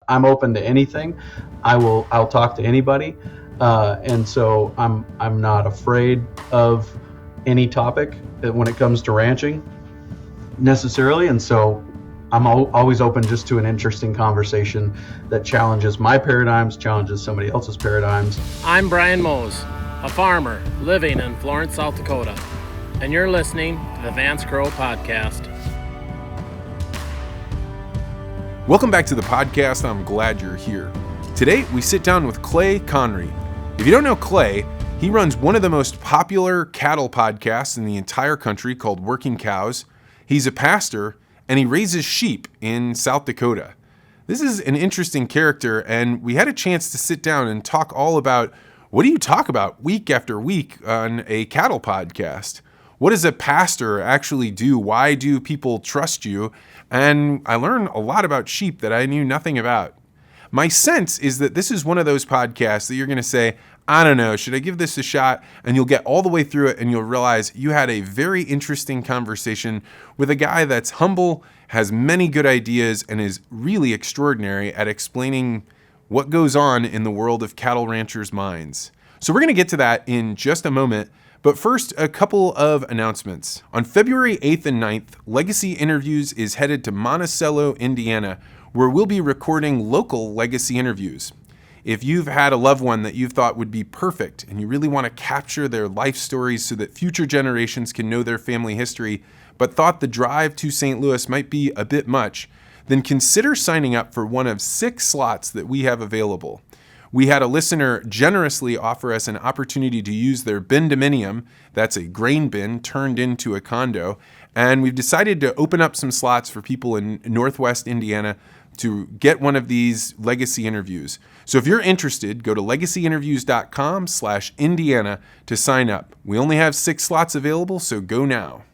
I'm open to anything. I'll talk to anybody. And so I'm not afraid of any topic when it comes to ranching necessarily. And so I'm always open just to an interesting conversation that challenges my paradigms, challenges somebody else's paradigms. I'm Brian Mose, a farmer living in Florence, South Dakota, and you're listening to the Vance Crow Podcast. Welcome back to the podcast. I'm glad you're here. Today, we sit down with Clay Conry. If you don't know Clay, he runs one of the most popular cattle podcasts in the entire country called Working Cows. He's a pastor, and he raises sheep in South Dakota. This is an interesting character, and we had a chance to sit down and talk all about what do you talk about week after week on a cattle podcast? What does a pastor actually do? Why do people trust you? And I learned a lot about sheep that I knew nothing about. My sense is that this is one of those podcasts that you're going to say, I don't know, should I give this a shot? And you'll get all the way through it and you'll realize you had a very interesting conversation with a guy that's humble, has many good ideas, and is really extraordinary at explaining what goes on in the world of cattle ranchers' minds. So we're going to get to that in just a moment. But first, a couple of announcements. On February 8th and 9th, Legacy Interviews is headed to Monticello, Indiana, where we'll be recording local Legacy interviews. If you've had a loved one that you've thought would be perfect and you really want to capture their life stories so that future generations can know their family history, but thought the drive to St. Louis might be a bit much, then consider signing up for one of 6 slots that we have available. We had a listener generously offer us an opportunity to use their bindominium, that's a grain bin turned into a condo, and we've decided to open up some slots for people in Northwest Indiana to get one of these Legacy interviews. So if you're interested, go to legacyinterviews.com/Indiana to sign up. We only have 6 slots available, so go now.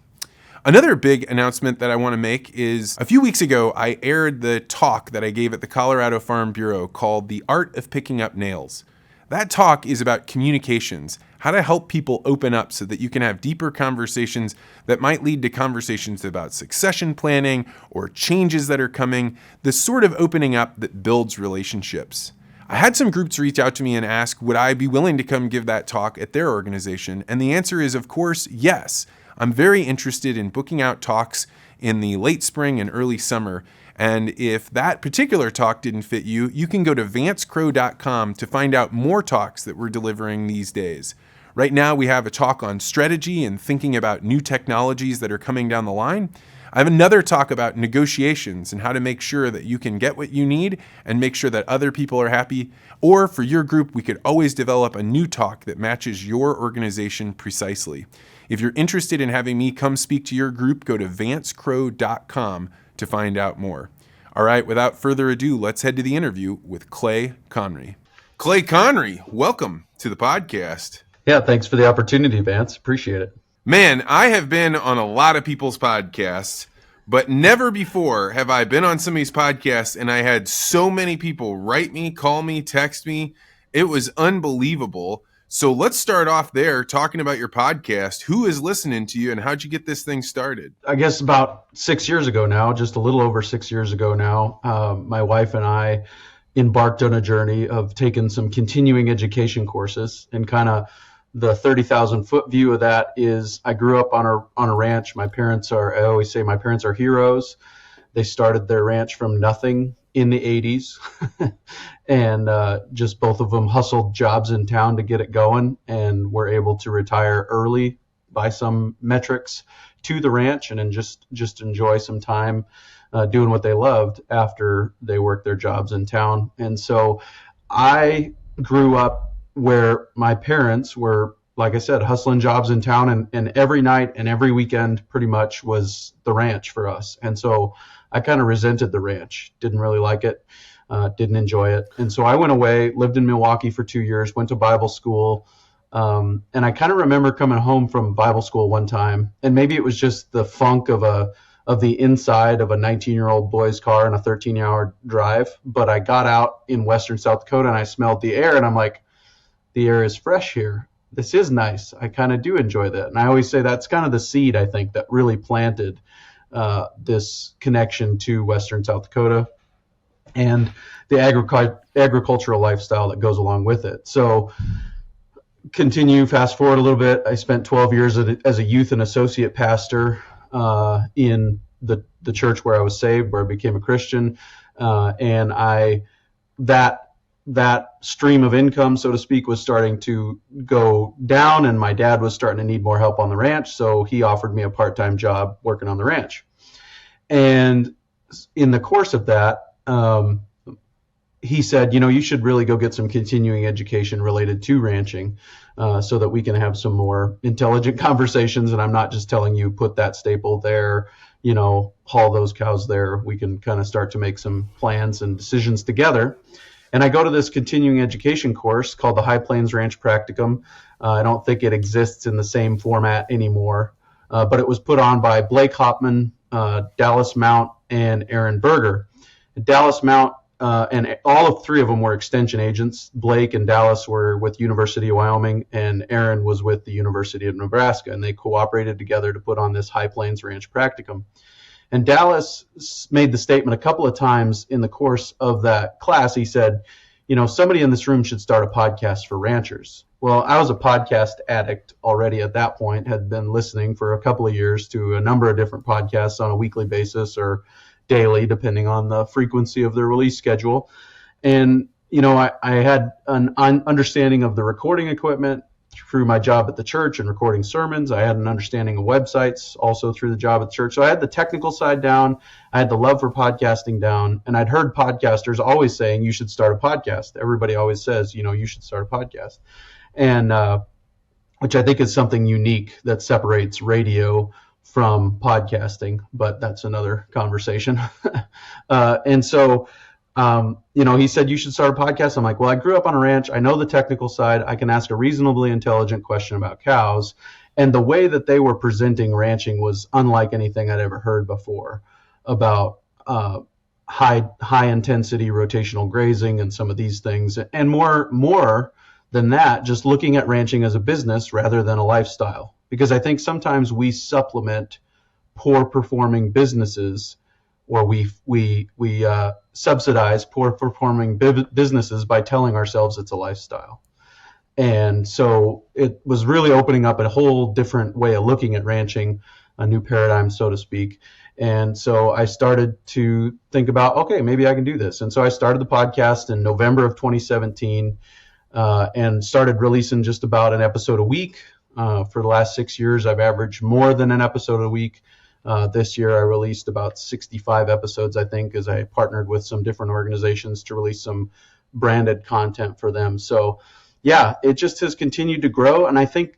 Another big announcement that I want to make is a few weeks ago, I aired the talk that I gave at the Colorado Farm Bureau called The Art of Picking Up Nails. That talk is about communications, how to help people open up so that you can have deeper conversations that might lead to conversations about succession planning or changes that are coming, the sort of opening up that builds relationships. I had some groups reach out to me and ask, would I be willing to come give that talk at their organization? And the answer is, of course, yes. I'm very interested in booking out talks in the late spring and early summer. And if that particular talk didn't fit you, you can go to vancecrow.com to find out more talks that we're delivering these days. Right now, we have a talk on strategy and thinking about new technologies that are coming down the line. I have another talk about negotiations and how to make sure that you can get what you need and make sure that other people are happy. Or for your group, we could always develop a new talk that matches your organization precisely. If you're interested in having me come speak to your group, go to vancecrow.com to find out more. All right, without further ado, let's head to the interview with Clay Conry. Clay Conry, welcome to the podcast. Yeah, thanks for the opportunity, Vance. Appreciate it. Man, I have been on a lot of people's podcasts, but never before have I been on somebody's podcast and I had so many people write me, call me, text me. It was unbelievable. So let's start off there talking about your podcast. Who is listening to you and how'd you get this thing started? I guess about 6 years ago now, just a little over 6 years ago now, my wife and I embarked on a journey of taking some continuing education courses, and kind of the 30,000 foot view of that is I grew up on a ranch. I always say my parents are heroes. They started their ranch from nothing in the 80s and just both of them hustled jobs in town to get it going, and were able to retire early by some metrics to the ranch and then just enjoy some time doing what they loved after they worked their jobs in town. And so I grew up where my parents were, like I said, hustling jobs in town, and every night and every weekend pretty much was the ranch for us. And so I kind of resented the ranch, didn't really like it, didn't enjoy it. And so I went away, lived in Milwaukee for 2 years, went to Bible school. And I kind of remember coming home from Bible school one time, and maybe it was just the funk of the inside of a 19-year-old boy's car and a 13-hour drive. But I got out in western South Dakota and I smelled the air, and I'm like, the air is fresh here. This is nice. I kind of do enjoy that. And I always say that's kind of the seed, I think, that really planted this connection to western South Dakota. and the agricultural lifestyle that goes along with it. So fast forward a little bit. I spent 12 years as a youth and associate pastor in the church where I was saved, where I became a Christian, and that stream of income, so to speak, was starting to go down, and my dad was starting to need more help on the ranch, so he offered me a part-time job working on the ranch. And in the course of that, he said, you should really go get some continuing education related to ranching, so that we can have some more intelligent conversations. And I'm not just telling you, put that staple there, haul those cows there. We can kind of start to make some plans and decisions together. And I go to this continuing education course called the High Plains Ranch Practicum. I don't think it exists in the same format anymore, but it was put on by Blake Hopman, Dallas Mount, and Aaron Berger. Dallas Mount and all three of them were extension agents. Blake and Dallas were with University of Wyoming, and Aaron was with the University of Nebraska, and they cooperated together to put on this High Plains Ranch Practicum. And Dallas made the statement a couple of times in the course of that class. He said, somebody in this room should start a podcast for ranchers. Well, I was a podcast addict already at that point, had been listening for a couple of years to a number of different podcasts on a weekly basis or daily, depending on the frequency of their release schedule. And, I had an understanding of the recording equipment through my job at the church and recording sermons. I had an understanding of websites also through the job at the church. So I had the technical side down. I had the love for podcasting down. And I'd heard podcasters always saying, you should start a podcast. Everybody always says, you should start a podcast. And which I think is something unique that separates radio from podcasting, but that's another conversation. And so, he said, you should start a podcast. I'm like, well, I grew up on a ranch. I know the technical side. I can ask a reasonably intelligent question about cows. And the way that they were presenting ranching was unlike anything I'd ever heard before about high intensity rotational grazing and some of these things. And more than that, just looking at ranching as a business rather than a lifestyle. Because I think sometimes we supplement poor performing businesses, or we subsidize poor performing businesses by telling ourselves it's a lifestyle. And so it was really opening up a whole different way of looking at ranching, a new paradigm, so to speak. And so I started to think about, okay, maybe I can do this. And so I started the podcast in November of 2017 and started releasing just about an episode a week. For the last 6 years, I've averaged more than an episode a week. This year, I released about 65 episodes, I think, as I partnered with some different organizations to release some branded content for them. So, yeah, it just has continued to grow. And I think,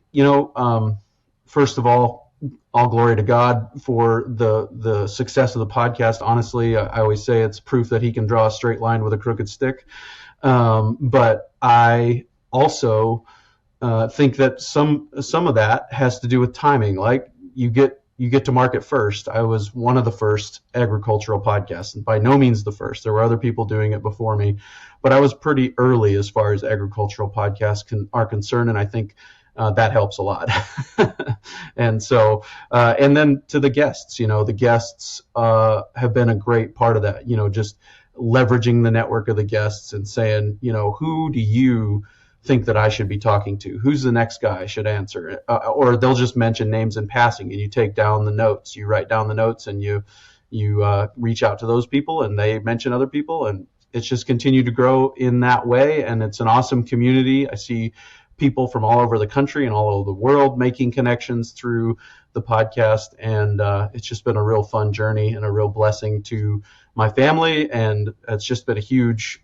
first of all glory to God for the success of the podcast. Honestly, I always say it's proof that he can draw a straight line with a crooked stick. But I also think that some of that has to do with timing. Like you get to market first. I was one of the first agricultural podcasts, and by no means the first. There were other people doing it before me, but I was pretty early as far as agricultural podcasts are concerned, and I think that helps a lot. And so, and then to the guests, the guests have been a great part of that. Just leveraging the network of the guests and saying, who do you think that I should be talking to? Who's the next guy I should answer? Or they'll just mention names in passing, and you take down the notes. You write down the notes, and you reach out to those people, and they mention other people, and it's just continued to grow in that way. And it's an awesome community. I see people from all over the country and all over the world making connections through the podcast, and it's just been a real fun journey and a real blessing to my family. And it's just been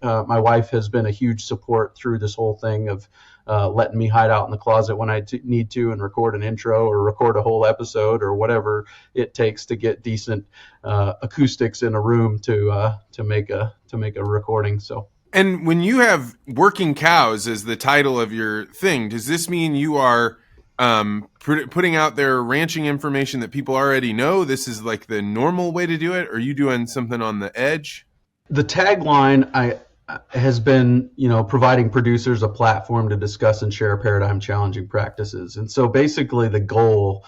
my wife has been a huge support through this whole thing of letting me hide out in the closet when I need to and record an intro or record a whole episode or whatever it takes to get decent acoustics in a room to make a recording. So. And when you have working cows as the title of your thing, does this mean you are putting out their ranching information that people already know? This is like the normal way to do it? Or are you doing something on the edge? The tagline has been, providing producers a platform to discuss and share paradigm challenging practices. And so basically the goal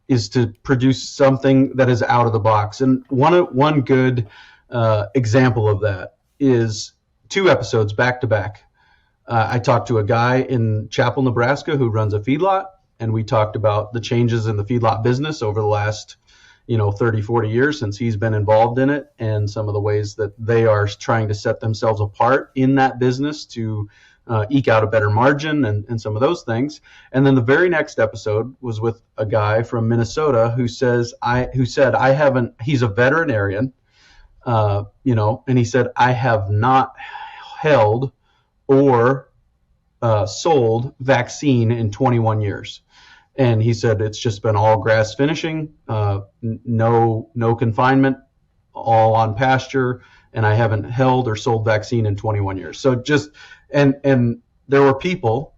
is to produce something that is out of the box. And one good example of that is 2 episodes back to back. I talked to a guy in Chapel, Nebraska who runs a feedlot, and we talked about the changes in the feedlot business over the last 30, 40 years since he's been involved in it, and some of the ways that they are trying to set themselves apart in that business to eke out a better margin and some of those things. And then the very next episode was with a guy from Minnesota who said he's a veterinarian, and he said, I have not held or sold vaccine in 21 years. And he said it's just been all grass finishing, no confinement, all on pasture, and I haven't held or sold vaccine in 21 years. So and there were people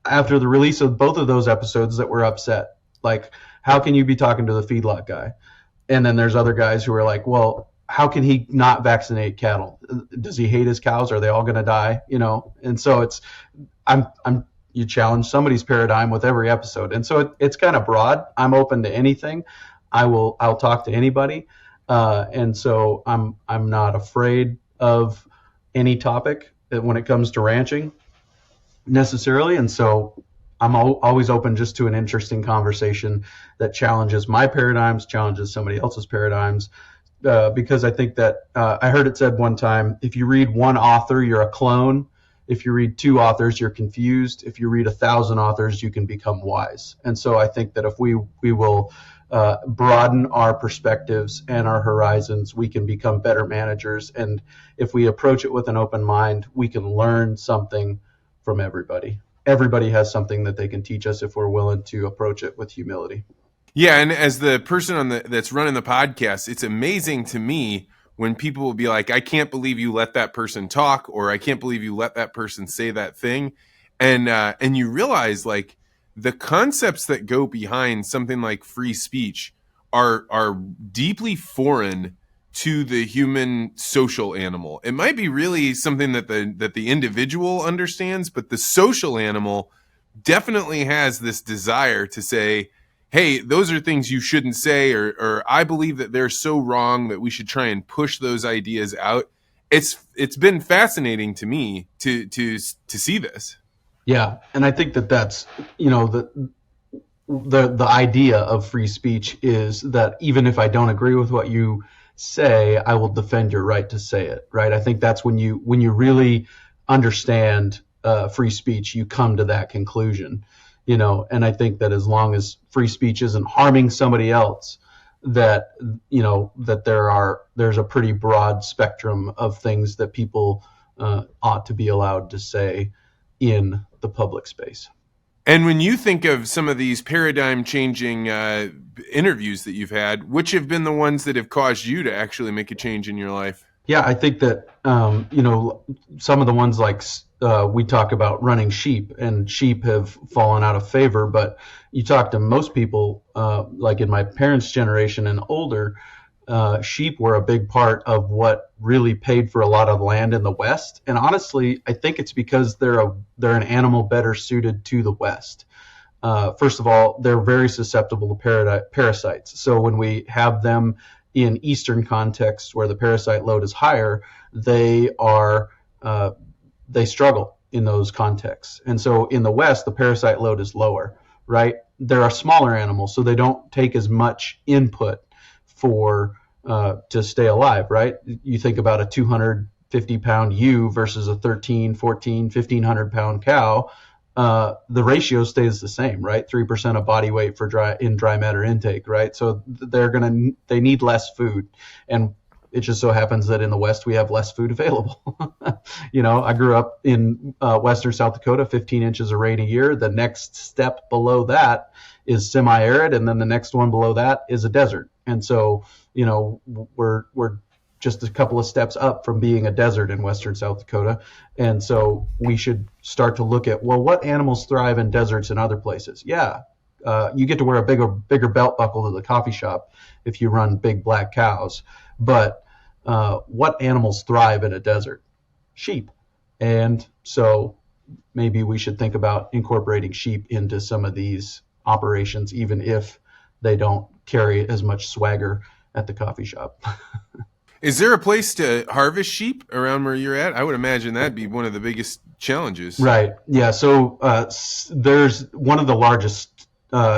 after the release of both of those episodes that were upset. Like, how can you be talking to the feedlot guy? And then there's other guys who are like, well, how can he not vaccinate cattle? Does he hate his cows? Are they all going to die? And so you challenge somebody's paradigm with every episode. And so it's kind of broad. I'm open to anything. I'll talk to anybody. And so I'm not afraid of any topic when it comes to ranching necessarily. And so I'm always open just to an interesting conversation that challenges my paradigms, challenges somebody else's paradigms. Because I think that I heard it said one time, if you read one author, you're a clone. If you read 2 authors, you're confused. If you read 1,000 authors, you can become wise. And so I think that if we will broaden our perspectives and our horizons, we can become better managers. And if we approach it with an open mind, we can learn something from everybody. Everybody has something that they can teach us if we're willing to approach it with humility. Yeah, and as the person that's running the podcast, it's amazing to me when people will be like, I can't believe you let that person talk, or I can't believe you let that person say that thing. And you realize, like, the concepts that go behind something like free speech are deeply foreign to the human social animal. It might be really something that the individual understands, but the social animal definitely has this desire to say, hey, those are things you shouldn't say, or I believe that they're so wrong that we should try and push those ideas out. It's been fascinating to me to see this. Yeah, and I think that's the idea of free speech is that even if I don't agree with what you say, I will defend your right to say it. Right? I think that's when you really understand free speech, you come to that conclusion. And I think that as long as free speech isn't harming somebody else, that there's a pretty broad spectrum of things that people ought to be allowed to say in the public space. And when you think of some of these paradigm changing interviews that you've had, which have been the ones that have caused you to actually make a change in your life? Yeah, I think that, some of the ones like we talk about running sheep, and sheep have fallen out of favor. But you talk to most people, like in my parents' generation and older, sheep were a big part of what really paid for a lot of land in the West. And honestly, I think it's because they're an animal better suited to the West. First of all, they're very susceptible to parasites. So when we have them in Eastern contexts where the parasite load is higher, they struggle in those contexts. And so in the West, the parasite load is lower, right? They're a smaller animal, so they don't take as much input to stay alive, right? You think about a 250-pound ewe versus a 13, 14, 1,500-pound cow. The ratio stays the same, right? 3% of body weight for dry matter intake, right? So they need less food, and it just so happens that in the West we have less food available. I grew up in western South Dakota, 15 inches of rain a year. The next step below that is semi-arid, and then the next one below that is a desert. And so, we're just a couple of steps up from being a desert in western South Dakota. And so we should start to look at, well, what animals thrive in deserts and other places? Yeah, you get to wear a bigger belt buckle to the coffee shop if you run big black cows. But what animals thrive in a desert? Sheep. And so maybe we should think about incorporating sheep into some of these operations, even if they don't carry as much swagger at the coffee shop. Is there a place to harvest sheep around where you're at? I would imagine that'd be one of the biggest challenges. Right. Yeah. So there's one of the largest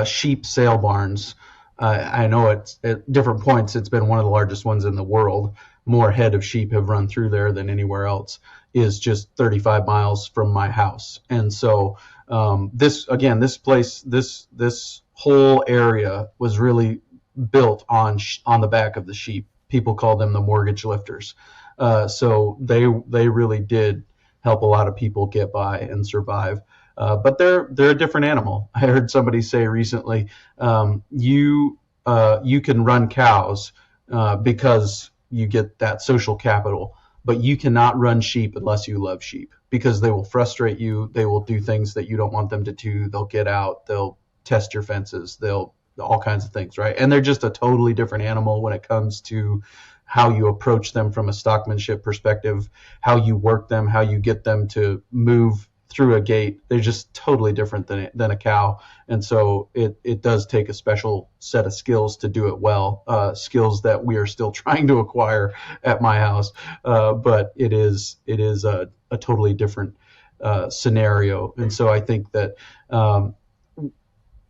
sheep sale barns. I know it's at different points. It's been one of the largest ones in the world. More head of sheep have run through there than anywhere else. Is just 35 miles from my house, and so this whole area was really built on the back of the sheep. People call them the mortgage lifters. So they really did help a lot of people get by and survive. But they're a different animal. I heard somebody say recently, you can run cows because you get that social capital, but you cannot run sheep unless you love sheep, because they will frustrate you. They will do things that you don't want them to do. They'll get out. They'll test your fences. They'll all kinds of things, right? And they're just a totally different animal when it comes to how you approach them from a stockmanship perspective, how you work them, how you get them to move through a gate. They're just totally different than a cow. And so it does take a special set of skills to do it well, skills that we are still trying to acquire at my house. But it is a totally different scenario. And so I think that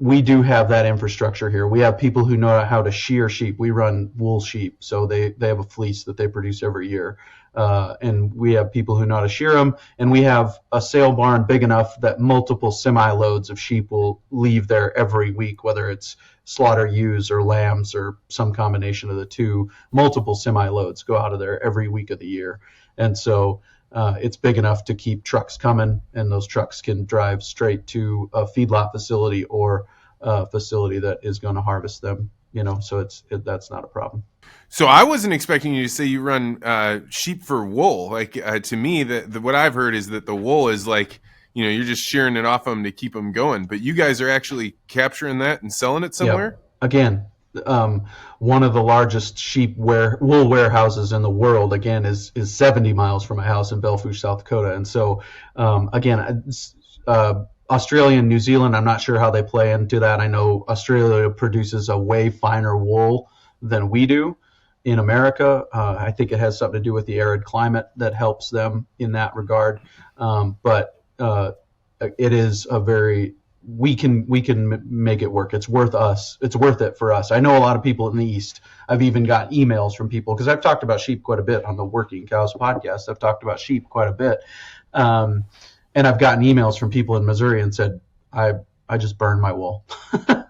we do have that infrastructure here. We have people who know how to shear sheep. We run wool sheep, so they have a fleece that they produce every year. And we have people who know how to shear them. And we have a sale barn big enough that multiple semi-loads of sheep will leave there every week, whether it's slaughter ewes or lambs or some combination of the two. Multiple semi-loads go out of there every week of the year. And so it's big enough to keep trucks coming, and those trucks can drive straight to a feedlot facility or a facility that is going to harvest them. So that's not a problem. So I wasn't expecting you to say you run sheep for wool. Like to me, what I've heard is that the wool is like, you're just shearing it off them to keep them going. But you guys are actually capturing that and selling it somewhere? Yeah. Again, one of the largest wool warehouses in the world, again, is 70 miles from my house in Belfouche, South Dakota. And so, again, Australia and New Zealand, I'm not sure how they play into that. I know Australia produces a way finer wool than we do in America. I think it has something to do with the arid climate that helps them in that regard. But it is we can make it work. It's worth it for us. I know a lot of people in the East. I've even got emails from people, because I've talked about sheep quite a bit on the Working Cows podcast. I've talked about sheep quite a bit. And I've gotten emails from people in Missouri and said, I just burn my wool.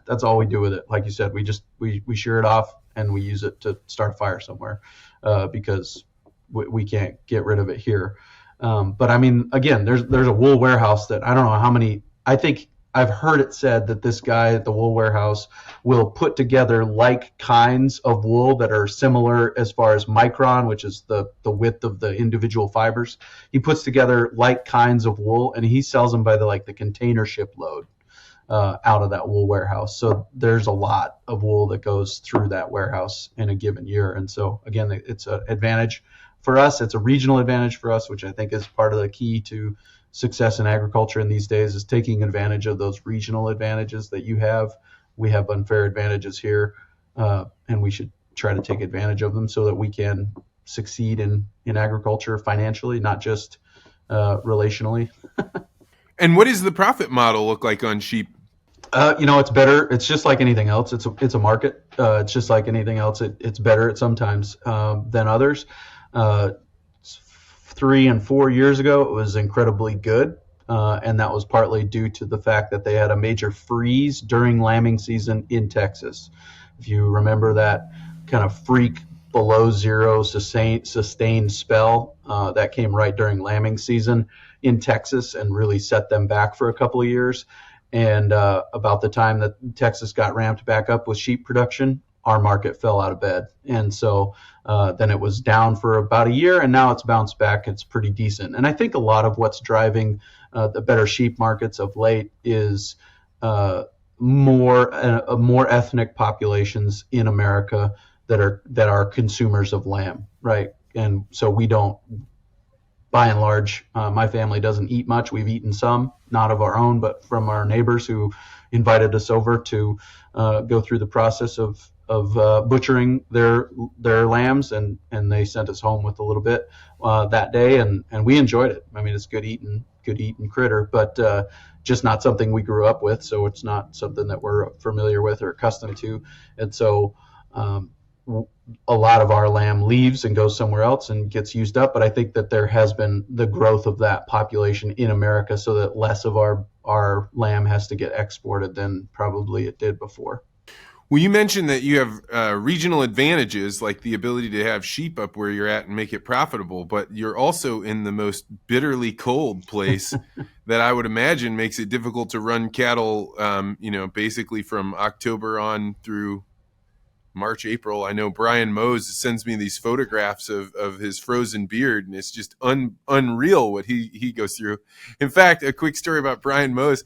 That's all we do with it. Like you said, we shear it off and we use it to start a fire somewhere, because we can't get rid of it here. But I mean, again, there's a wool warehouse that I don't know how many. I think I've heard it said that this guy at the wool warehouse will put together like kinds of wool that are similar as far as micron, which is the width of the individual fibers. He puts together like kinds of wool, and he sells them by the container ship load out of that wool warehouse. So there's a lot of wool that goes through that warehouse in a given year. And so again, it's an advantage for us. It's a regional advantage for us, which I think is part of the key to success in agriculture in these days, is taking advantage of those regional advantages that you have. We have unfair advantages here, and we should try to take advantage of them so that we can succeed in agriculture financially, not just relationally. And what does the profit model look like on sheep? It's better. It's just like anything else. It's a market. It's just like anything else. It's better at sometimes than others. 3 and 4 years ago, it was incredibly good. And that was partly due to the fact that they had a major freeze during lambing season in Texas. If you remember that kind of freak below zero sustained spell, that came right during lambing season in Texas and really set them back for a couple of years. And about the time that Texas got ramped back up with sheep production, our market fell out of bed. And so then it was down for about a year, and now it's bounced back. It's pretty decent. And I think a lot of what's driving the better sheep markets of late is more ethnic populations in America that are consumers of lamb, right? And so we don't, by and large, my family doesn't eat much. We've eaten some, not of our own, but from our neighbors who invited us over to go through the process of butchering their lambs, and they sent us home with a little bit that day, and we enjoyed it. I mean, it's good eating critter, but just not something we grew up with, so it's not something that we're familiar with or accustomed to. And so a lot of our lamb leaves and goes somewhere else and gets used up. But I think that there has been the growth of that population in America, so that less of our lamb has to get exported than probably it did before. Well, you mentioned that you have regional advantages, like the ability to have sheep up where you're at and make it profitable, but you're also in the most bitterly cold place that I would imagine makes it difficult to run cattle, basically from October on through March, April. I know Brian Mose sends me these photographs of his frozen beard, and it's just unreal what he goes through. In fact, a quick story about Brian Mose.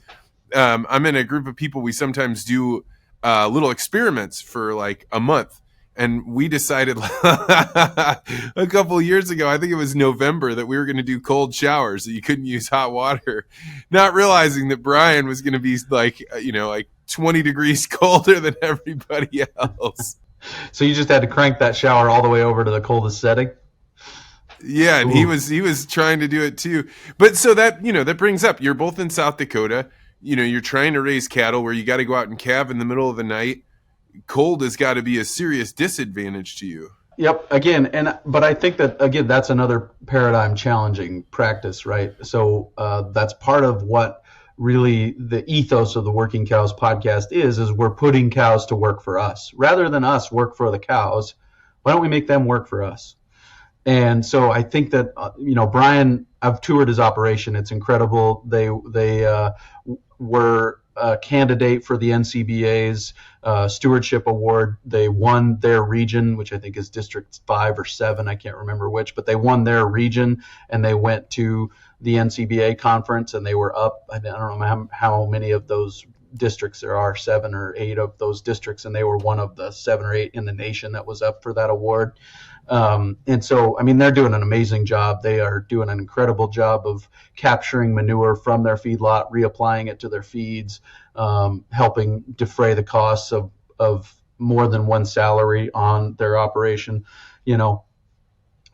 I'm in a group of people. We sometimes do little experiments for like a month. And we decided a couple of years ago, I think it was November, that we were going to do cold showers, that you couldn't use hot water, not realizing that Brian was going to be like 20 degrees colder than everybody else. So you just had to crank that shower all the way over to the coldest setting? Yeah, and he was trying to do it too. But so that, that brings up, you're both in South Dakota. You're trying to raise cattle where you got to go out and calve in the middle of the night. Cold has got to be a serious disadvantage to you. Yep. But I think that, again, that's another paradigm challenging practice, right? So that's part of what really the ethos of the Working Cows podcast is we're putting cows to work for us. Rather than us work for the cows, why don't we make them work for us? And so I think that, Brian, I've toured his operation. It's incredible. They were a candidate for the NCBA's stewardship award. They won their region, which I think is District 5 or 7. I can't remember which, but they won their region, and they went to the NCBA conference, and they were up. I don't know how many of those districts there are, 7 or 8 of those districts, and they were one of the 7 or 8 in the nation that was up for that award. And so, I mean, they're doing an amazing job. They are doing an incredible job of capturing manure from their feedlot, reapplying it to their feeds, helping defray the costs of more than one salary on their operation.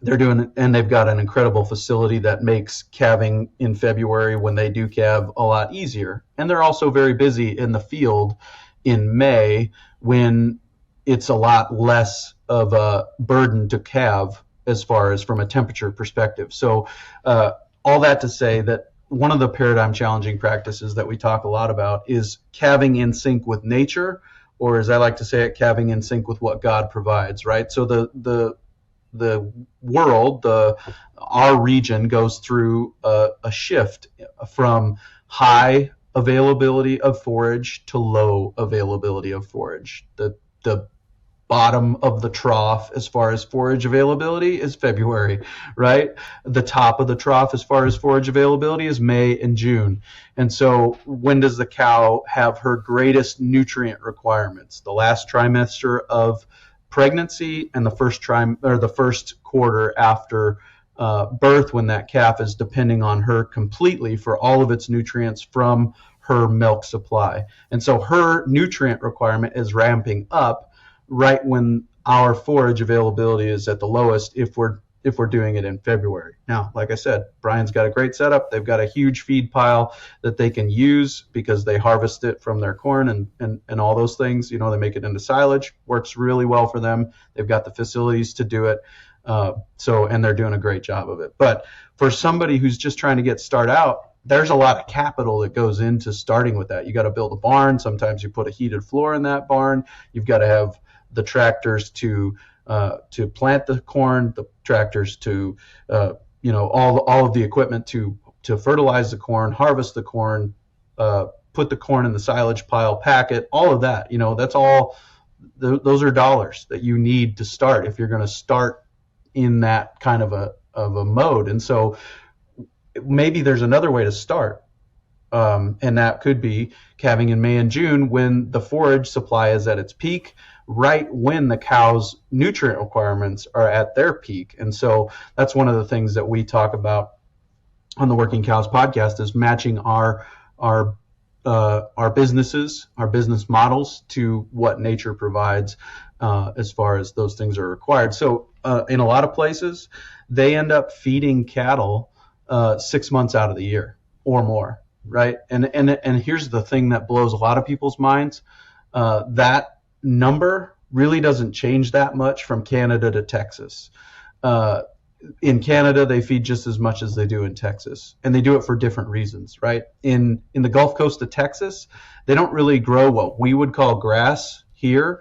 They're doing, and they've got an incredible facility that makes calving in February, when they do calve, a lot easier. And they're also very busy in the field in May, when it's a lot less of a burden to calve as far as from a temperature perspective. So all that to say that one of the paradigm challenging practices that we talk a lot about is calving in sync with nature, or as I like to say it, calving in sync with what God provides, right? So the world, our region goes through a shift from high availability of forage to low availability of forage. The bottom of the trough as far as forage availability is February, right? The top of the trough as far as forage availability is May and June. And so when does the cow have her greatest nutrient requirements? The last trimester of pregnancy and the first quarter after birth, when that calf is depending on her completely for all of its nutrients from her milk supply. And so her nutrient requirement is ramping up right when our forage availability is at the lowest, if we're doing it in February. Now, like I said, Brian's got a great setup. They've got a huge feed pile that they can use because they harvest it from their corn and all those things. They make it into silage. Works really well for them. They've got the facilities to do it. And they're doing a great job of it. But for somebody who's just trying to get started out, there's a lot of capital that goes into starting with that. You got to build a barn. Sometimes you put a heated floor in that barn. You've got to have the tractors to plant the corn, the tractors to all of the equipment to fertilize the corn, harvest the corn, put the corn in the silage pile, pack it, all of that. That's all. Those are dollars that you need to start if you're going to start in that kind of a mode. And so maybe there's another way to start. And that could be calving in May and June, when the forage supply is at its peak, right when the cow's nutrient requirements are at their peak. And so that's one of the things that we talk about on the Working Cows podcast, is matching our our businesses, our business models to what nature provides as far as those things are required. So in a lot of places, they end up feeding cattle 6 months out of the year or more, right? And here's the thing that blows a lot of people's minds. That number really doesn't change that much from Canada to Texas. In Canada, they feed just as much as they do in Texas, and they do it for different reasons, right? In the Gulf Coast of Texas, they don't really grow what we would call grass here.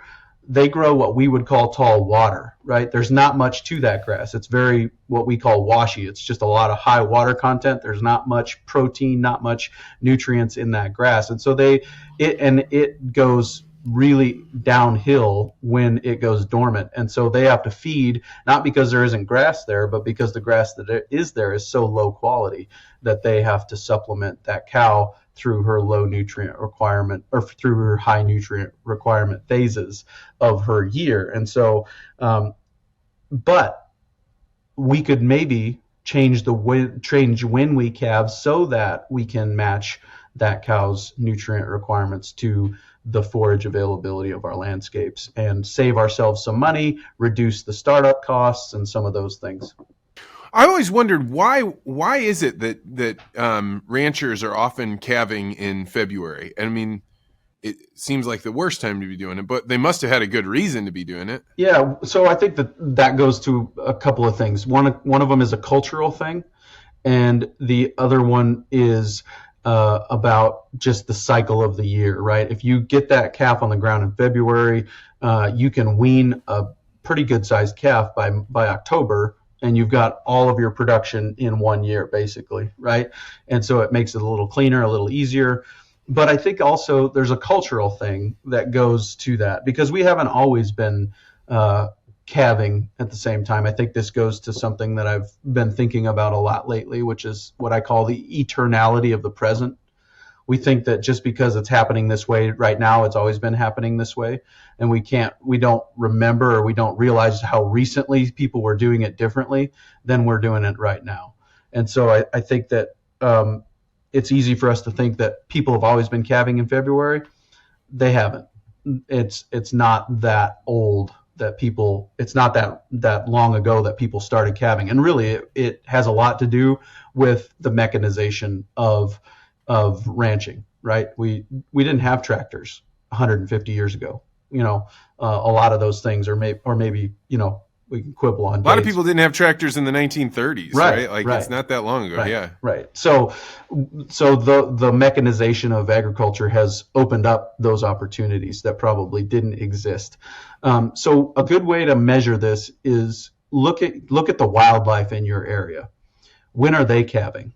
They grow what we would call tall water, right? There's not much to that grass. It's very what we call washy. It's just a lot of high water content. There's not much protein, not much nutrients in that grass. And so it goes really downhill when it goes dormant. And so they have to feed, not because there isn't grass there, but because the grass that is there is so low quality that they have to supplement that cow through her low nutrient requirement or through her high nutrient requirement phases of her year. And so, but we could maybe change when we calve so that we can match that cow's nutrient requirements to the forage availability of our landscapes and save ourselves some money, reduce the startup costs, and some of those things. I always wondered why is it that ranchers are often calving in February? I mean, it seems like the worst time to be doing it, but they must have had a good reason to be doing it. Yeah, so I think that goes to a couple of things. One of them is a cultural thing, and the other one is about just the cycle of the year, right? If you get that calf on the ground in February, you can wean a pretty good sized calf by October, and you've got all of your production in 1 year, basically, right? And so it makes it a little cleaner, a little easier. But I think also there's a cultural thing that goes to that, because we haven't always been calving at the same time. I think this goes to something that I've been thinking about a lot lately, which is what I call the eternality of the present. We think that just because it's happening this way right now, it's always been happening this way. And we don't remember, or we don't realize how recently people were doing it differently than we're doing it right now. And so I think that it's easy for us to think that people have always been calving in February. They haven't. It's not that old it's not that long ago that people started calving. And really it has a lot to do with the mechanization of ranching, right? We didn't have tractors 150 years ago. A lot of those things, or maybe we can quibble on. A lot of people didn't have tractors in the 1930s, right? Like right. It's not that long ago. Right, yeah. Right. So the mechanization of agriculture has opened up those opportunities that probably didn't exist. So a good way to measure this is look at the wildlife in your area. When are they calving?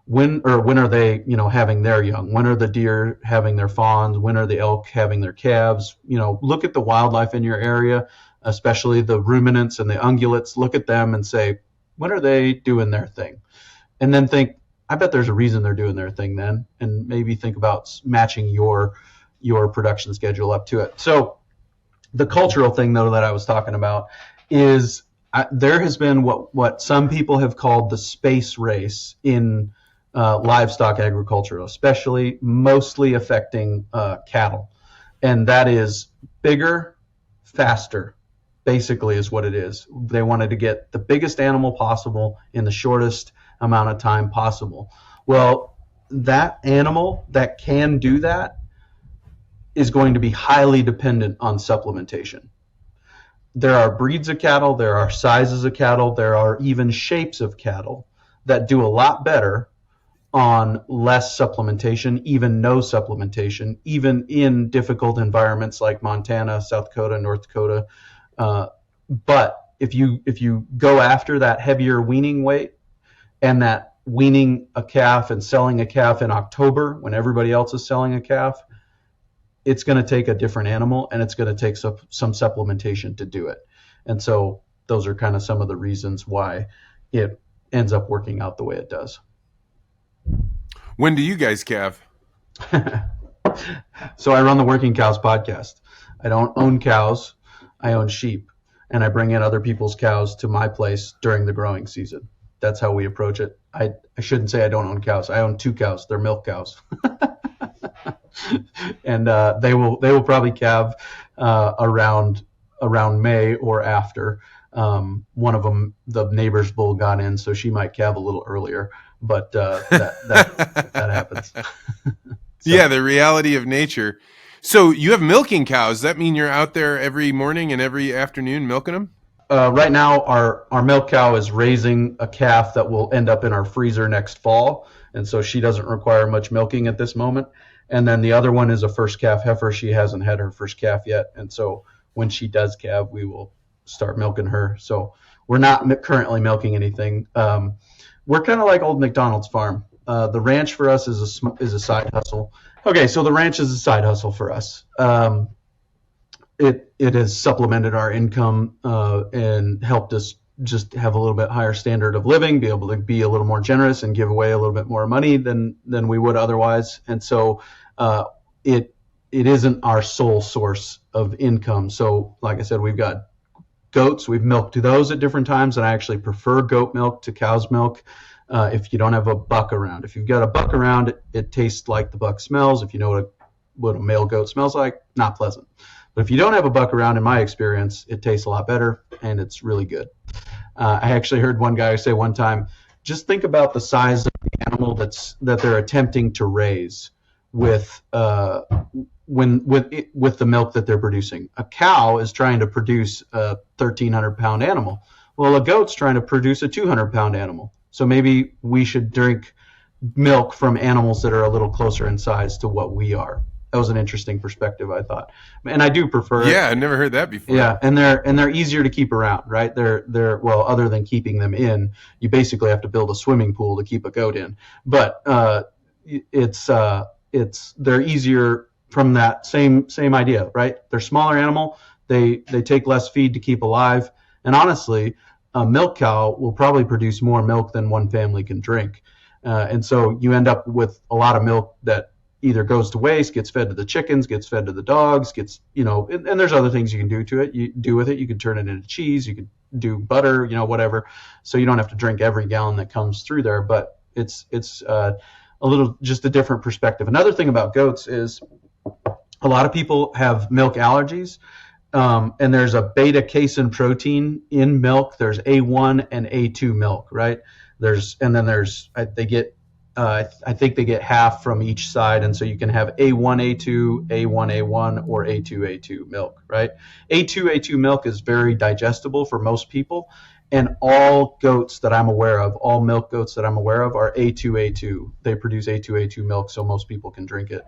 When are they, having their young? When are the deer having their fawns? When are the elk having their calves? Look at the wildlife in your area, especially the ruminants and the ungulates. Look at them and say, when are they doing their thing? And then think, I bet there's a reason they're doing their thing then, and maybe think about matching your production schedule up to it. So the cultural thing, though, that I was talking about is there has been what some people have called the space race in livestock agriculture, especially mostly affecting cattle. And that is bigger, faster, basically is what it is. They wanted to get the biggest animal possible in the shortest amount of time possible. Well, that animal that can do that is going to be highly dependent on supplementation. There are breeds of cattle, there are sizes of cattle, there are even shapes of cattle that do a lot better on less supplementation, even no supplementation, even in difficult environments like Montana, South Dakota, North Dakota. But if you go after that heavier weaning weight, and that weaning a calf and selling a calf in October when everybody else is selling a calf, it's going to take a different animal, and it's going to take some supplementation to do it. And so those are kind of some of the reasons why it ends up working out the way it does. When do you guys calve? So I run the Working Cows podcast. I don't own cows. I own sheep, and I bring in other people's cows to my place during the growing season. That's how we approach it. I shouldn't say I don't own cows. I own 2 cows. They're milk cows. And they will probably calve around May or after. One of them, the neighbor's bull got in, so she might calve a little earlier, but that happens. So. Yeah, the reality of nature. So you have milking cows. Does that mean you're out there every morning and every afternoon milking them? Right now, our milk cow is raising a calf that will end up in our freezer next fall, and so she doesn't require much milking at this moment. And then the other one is a first calf heifer. She hasn't had her first calf yet, and so when she does calve, we will start milking her. So we're not currently milking anything. We're kind of like old McDonald's farm. The ranch for us is a side hustle. Okay, so the ranch is a side hustle for us. It has supplemented our income and helped us just have a little bit higher standard of living, be able to be a little more generous and give away a little bit more money than we would otherwise. And so it isn't our sole source of income. So like I said, we've got goats. We've milked those at different times, and I actually prefer goat milk to cow's milk. If you don't have a buck around. If you've got a buck around, it tastes like the buck smells. If you know what a male goat smells like, not pleasant. But if you don't have a buck around, in my experience, it tastes a lot better, and it's really good. I actually heard one guy say one time, just think about the size of the animal that they're attempting to raise with the milk that they're producing. A cow is trying to produce a 1,300-pound animal. Well, a goat's trying to produce a 200-pound animal. So maybe we should drink milk from animals that are a little closer in size to what we are. That was an interesting perspective, I thought, and I do prefer it. Yeah, I never heard that before. Yeah, and they're easier to keep around, right? They're well, other than keeping them in, you basically have to build a swimming pool to keep a goat in. But they're easier from that same idea, right? They're a smaller animal. They take less feed to keep alive, and honestly, a milk cow will probably produce more milk than one family can drink, and so you end up with a lot of milk that either goes to waste, gets fed to the chickens, gets fed to the dogs, and there's other things you can do with it. You can turn it into cheese, you can do butter, whatever. So you don't have to drink every gallon that comes through there, but it's a little, just a different perspective. Another thing about goats is a lot of people have milk allergies, and there's a beta casein protein in milk. There's A1 and A2 milk, right? I think they get half from each side, and so you can have A1A2, A1A1, or A2A2 milk, right? A2A2 milk is very digestible for most people, and all milk goats that I'm aware of are A2A2. They produce A2A2 milk, so most people can drink it,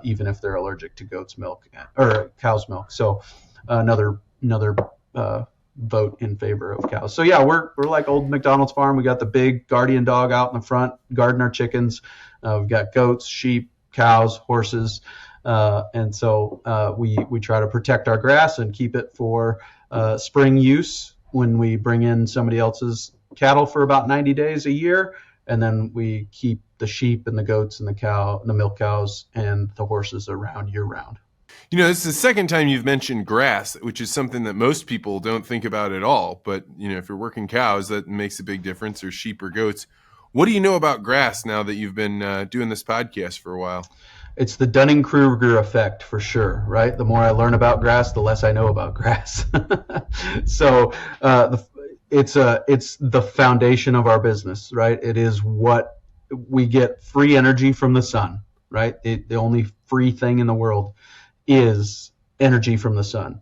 even if they're allergic to goat's milk or cow's milk. So another vote in favor of cows. So yeah, we're like old McDonald's farm. We got the big guardian dog out in the front, guarding our chickens. We've got goats, sheep, cows, horses, and so we try to protect our grass and keep it for spring use when we bring in somebody else's cattle for about 90 days a year, and then we keep the sheep and the goats and the milk cows and the horses around year round. This is the second time you've mentioned grass, which is something that most people don't think about at all. But, if you're working cows, that makes a big difference, or sheep or goats. What do you know about grass now that you've been doing this podcast for a while? It's the Dunning-Kruger effect for sure, right? The more I learn about grass, the less I know about grass. So it's the foundation of our business, right? It is what we get free energy from the sun, right? The only free thing in the world is energy from the sun,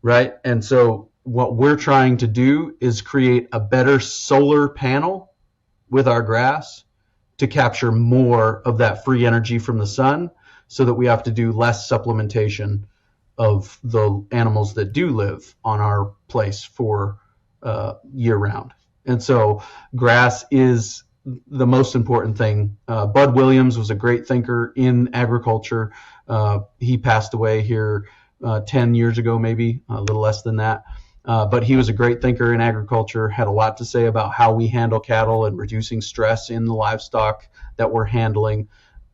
right? And so what we're trying to do is create a better solar panel with our grass to capture more of that free energy from the sun, so that we have to do less supplementation of the animals that do live on our place for year round. And so grass is the most important thing. Bud Williams was a great thinker in agriculture. He passed away here 10 years ago, maybe a little less than that. But he was a great thinker in agriculture, had a lot to say about how we handle cattle and reducing stress in the livestock that we're handling.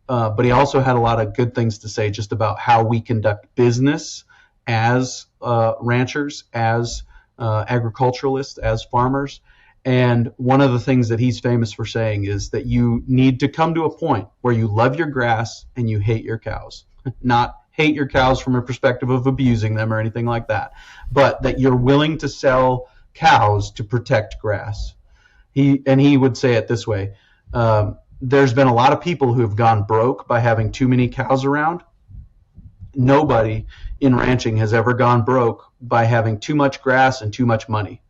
But he also had a lot of good things to say just about how we conduct business as ranchers, as agriculturalists, as farmers. And one of the things that he's famous for saying is that you need to come to a point where you love your grass and you hate your cows. Not hate your cows from a perspective of abusing them or anything like that, but that you're willing to sell cows to protect grass. He would say it this way. There's been a lot of people who have gone broke by having too many cows around. Nobody in ranching has ever gone broke by having too much grass and too much money.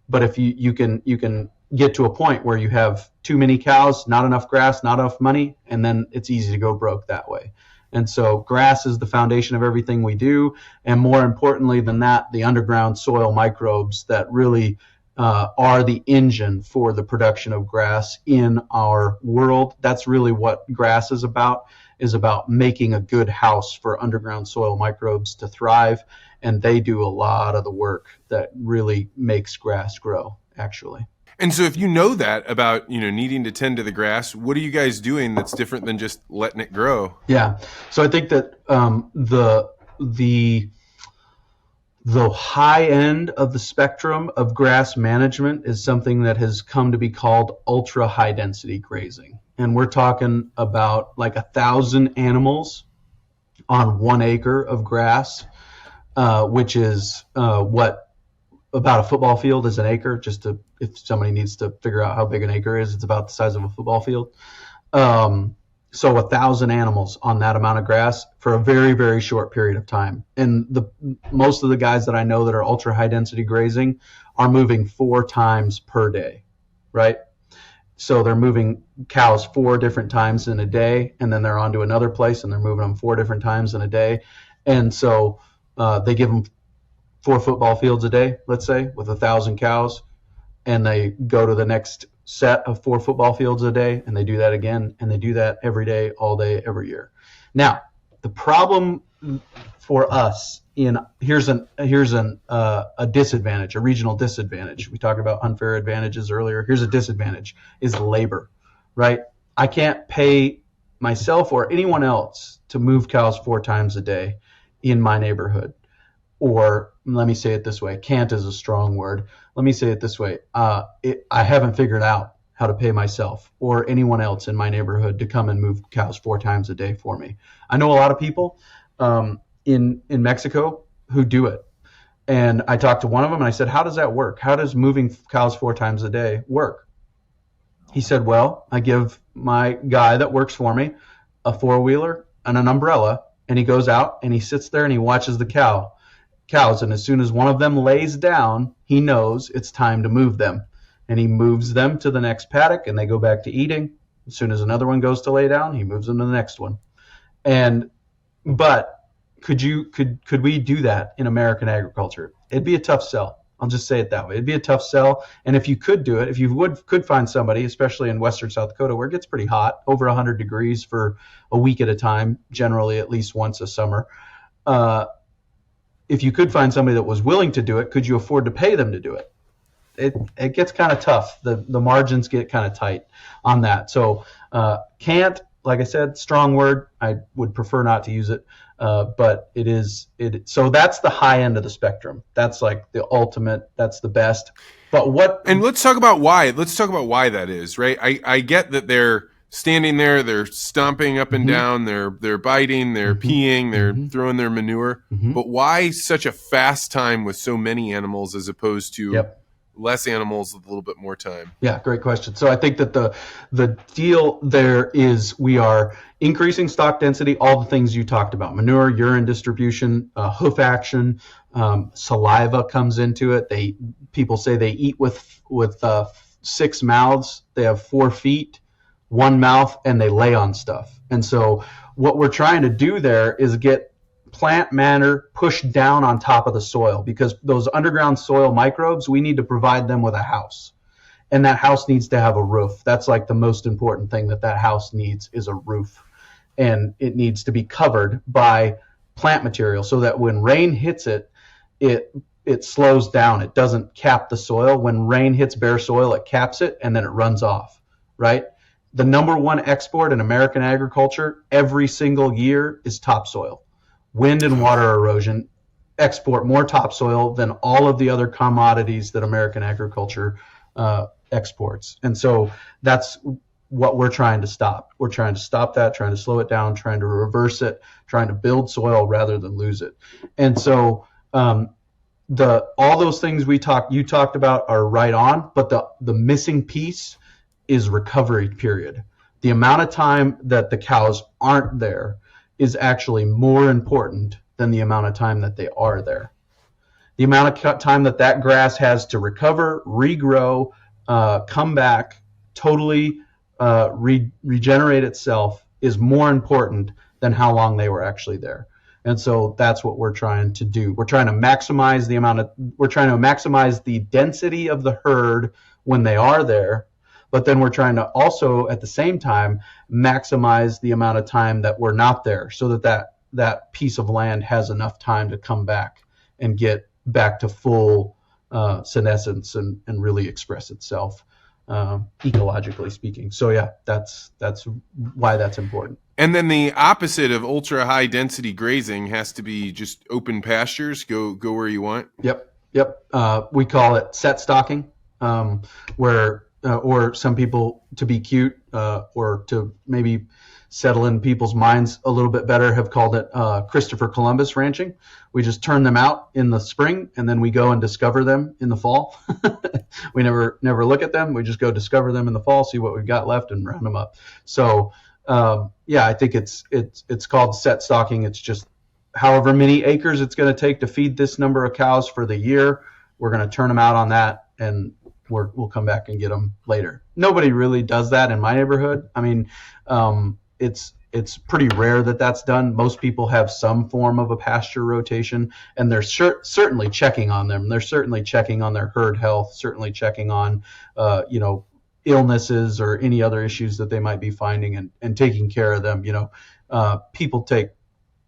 But if you can get to a point where you have too many cows, not enough grass, not enough money, and then it's easy to go broke that way. And so grass is the foundation of everything we do. And more importantly than that, the underground soil microbes that really are the engine for the production of grass in our world. That's really what grass is about making a good house for underground soil microbes to thrive. And they do a lot of the work that really makes grass grow, actually. And so if you know that about, needing to tend to the grass, what are you guys doing that's different than just letting it grow? Yeah. So I think that the high end of the spectrum of grass management is something that has come to be called ultra high density grazing. And we're talking about like 1,000 animals on 1 acre of grass, which is what about a football field is an acre. Just if somebody needs to figure out how big an acre is, it's about the size of a football field. So 1,000 animals on that amount of grass for a very, very short period of time. And most of the guys that I know that are ultra high density grazing are moving 4 times per day, right? So they're moving cows 4 different times in a day, and then they're on to another place and they're moving them 4 different times in a day. And so they give them 4 football fields a day, let's say, with 1,000 cows, and they go to the next set of 4 football fields a day, and they do that again, and they do that every day, all day, every year. Now, the problem for us here's a disadvantage, a regional disadvantage. We talked about unfair advantages earlier. Here's a disadvantage: is labor, right? I can't pay myself or anyone else to move cows 4 times a day in my neighborhood. Or let me say it this way: can't is a strong word. Let me say it this way: I haven't figured out how to pay myself or anyone else in my neighborhood to come and move cows 4 times a day for me. I know a lot of people in Mexico who do it, and I talked to one of them and I said, "How does that work? How does moving cows 4 times a day work?" He said, "Well, I give my guy that works for me a 4-wheeler and an umbrella, and he goes out and he sits there and he watches the cows, and as soon as one of them lays down, he knows it's time to move them, and he moves them to the next paddock and they go back to eating. As soon as another one goes to lay down, he moves them to the next one." But could we do that in American agriculture? It'd be a tough sell. I'll just say it that way. It'd be a tough sell. And if you could do it, if you could find somebody, especially in western South Dakota where it gets pretty hot, over 100 degrees for a week at a time, generally at least once a summer, if you could find somebody that was willing to do it, could you afford to pay them to do it? It gets kind of tough. The margins get kind of tight on that. So can't, like I said, strong word. I would prefer not to use it, but it is. So that's the high end of the spectrum. That's like the ultimate. That's the best. But what? And let's talk about why. Let's talk about why that is, right? I get that they're standing there, they're stomping up and down, they're biting, they're peeing, they're throwing their manure. But why such a fast time with so many animals as opposed to less animals with a little bit more time? Yeah, great question. So I think that the deal there is we are increasing stock density, all the things you talked about: manure, urine distribution, hoof action, saliva comes into it. People say they eat with 6 mouths. They have 4 feet, 1 mouth, and they lay on stuff. And so what we're trying to do there is get plant matter pushed down on top of the soil, because those underground soil microbes, we need to provide them with a house. And that house needs to have a roof. That's like the most important thing that house needs, is a roof. And it needs to be covered by plant material so that when rain hits it, it slows down. It doesn't cap the soil. When rain hits bare soil, it caps it and then it runs off, right? The number 1 export in American agriculture every single year is topsoil. Wind and water erosion export more topsoil than all of the other commodities that American agriculture exports. And so that's what we're trying to stop. We're trying to stop that, trying to slow it down, trying to reverse it, trying to build soil rather than lose it. And so all those things you talked about are right on, but the missing piece is recovery period. The amount of time that the cows aren't there is actually more important than the amount of time that they are there. The amount of time that grass has to recover, regrow, come back, totally regenerate itself is more important than how long they were actually there. And so that's what we're trying to do. We're trying to maximize the density of the herd when they are there, but then we're trying to also at the same time maximize the amount of time that we're not there, so that piece of land has enough time to come back and get back to full senescence and really express itself, ecologically speaking. So yeah, that's why that's important. And then the opposite of ultra high density grazing has to be just open pastures. Go where you want. Yep. We call it set stocking, where or some people, to be cute or to maybe settle in people's minds a little bit better, have called it Christopher Columbus ranching. We just turn them out in the spring and then we go and discover them in the fall. We never look at them. We just go discover them in the fall, see what we've got left, and round them up. So I think it's called set stocking. It's just however many acres it's going to take to feed this number of cows for the year. We're going to turn them out on that, and we'll come back and get them later. Nobody really does that in my neighborhood. I mean, it's pretty rare that that's done. Most people have some form of a pasture rotation, and they're certainly checking on them. They're certainly checking on their herd health, certainly checking on, illnesses or any other issues that they might be finding, and taking care of them. People take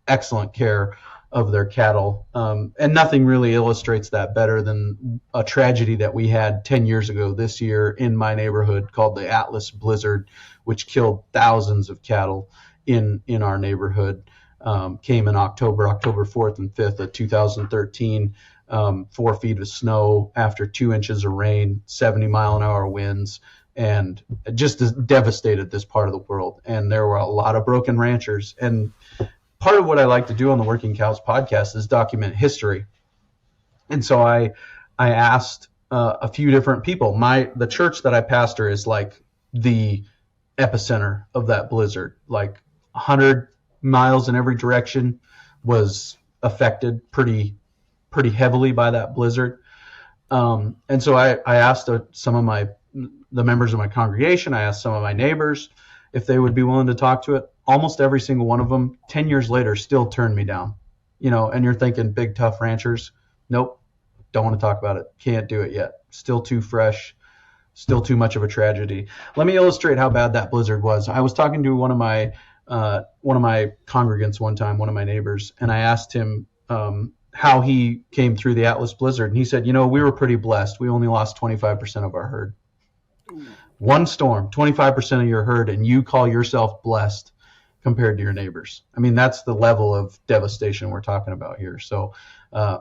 excellent care of their cattle. And nothing really illustrates that better than a tragedy that we had 10 years ago this year in my neighborhood called the Atlas Blizzard, which killed thousands of cattle in our neighborhood. Came in October 4th and 5th of 2013, 4 feet of snow after 2 inches of rain, 70-mile-an-hour winds, and just devastated this part of the world. And there were a lot of broken ranchers. And part of what I like to do on the Working Cows podcast is document history. And so I asked a few different people. The church that I pastor is like the epicenter of that blizzard. Like 100 miles in every direction was affected pretty heavily by that blizzard. And so I asked some of the members of my congregation, I asked some of my neighbors if they would be willing to talk to it. Almost every single one of them, 10 years later, still turned me down. And you're thinking big, tough ranchers. Nope, don't want to talk about it. Can't do it yet. Still too fresh. Still too much of a tragedy. Let me illustrate how bad that blizzard was. I was talking to one of my congregants one time, one of my neighbors, and I asked him how he came through the Atlas Blizzard. And he said, we were pretty blessed. We only lost 25% of our herd. One storm, 25% of your herd, and you call yourself blessed compared to your neighbors. I mean, that's the level of devastation we're talking about here. So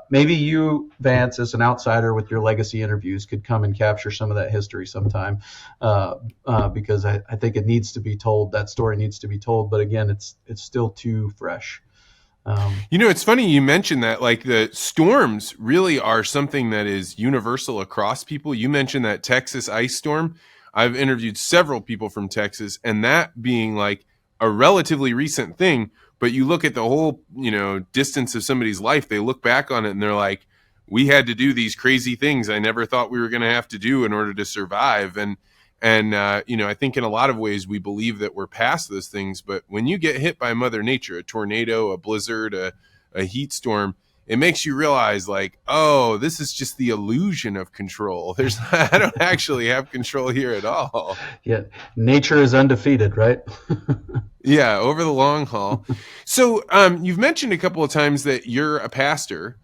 maybe you, Vance, as an outsider with your legacy interviews, could come and capture some of that history sometime, because I think it needs to be told. That story needs to be told. But again, it's still too fresh. It's funny you mentioned that. Like, the storms really are something that is universal across people. You mentioned that Texas ice storm. I've interviewed several people from Texas, and that being like a relatively recent thing, but you look at the whole, distance of somebody's life, they look back on it and they're like, we had to do these crazy things I never thought we were going to have to do in order to survive. And I think in a lot of ways we believe that we're past those things, but when you get hit by Mother Nature, a tornado, a blizzard, a heat storm, it makes you realize, like, oh, this is just the illusion of control. I don't actually have control here at all. Yeah, nature is undefeated, right? Yeah, over the long haul. So you've mentioned a couple of times that you're a pastor.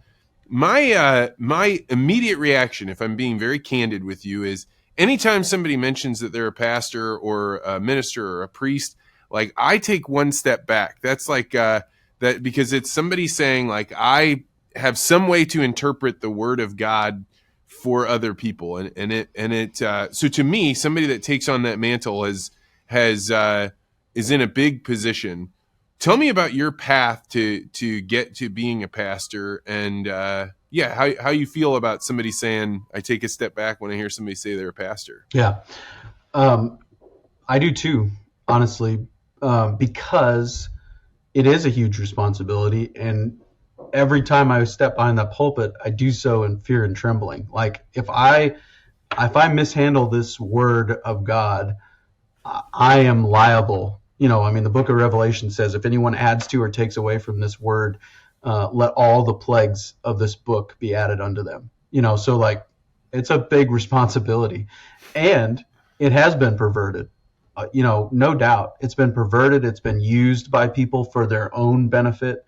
My immediate reaction, if I'm being very candid with you, is anytime somebody mentions that they're a pastor or a minister or a priest, like, I take one step back. That's like that, because it's somebody saying, like, I have some way to interpret the word of God for other people, so to me, somebody that takes on that mantle is in a big position. Tell me about your path to get to being a pastor, and how you feel about somebody saying, I take a step back when I hear somebody say they're a pastor. Yeah, I do too, honestly, because it is a huge responsibility, and every time I step behind that pulpit, I do so in fear and trembling. Like if I mishandle this word of God, I am liable. The book of Revelation says, if anyone adds to or takes away from this word, let all the plagues of this book be added unto them. So like, it's a big responsibility, and it has been perverted. No doubt, it's been perverted. It's been used by people for their own benefit,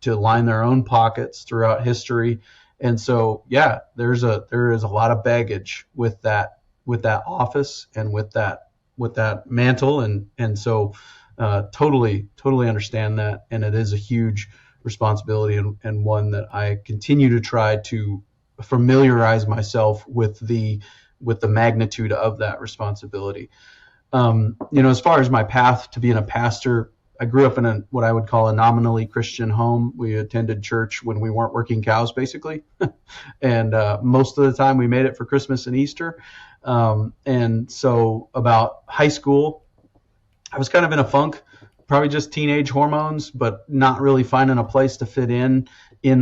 to line their own pockets throughout history. And so, yeah, there is a lot of baggage with that office and with that mantle. And so, totally understand that. And it is a huge responsibility, and one that I continue to try to familiarize myself with the magnitude of that responsibility. As far as my path to being a pastor, I grew up in what I would call a nominally Christian home. We attended church when we weren't working cows, basically. And most of the time we made it for Christmas and Easter. And so about high school, I was kind of in a funk, probably just teenage hormones, but not really finding a place to fit in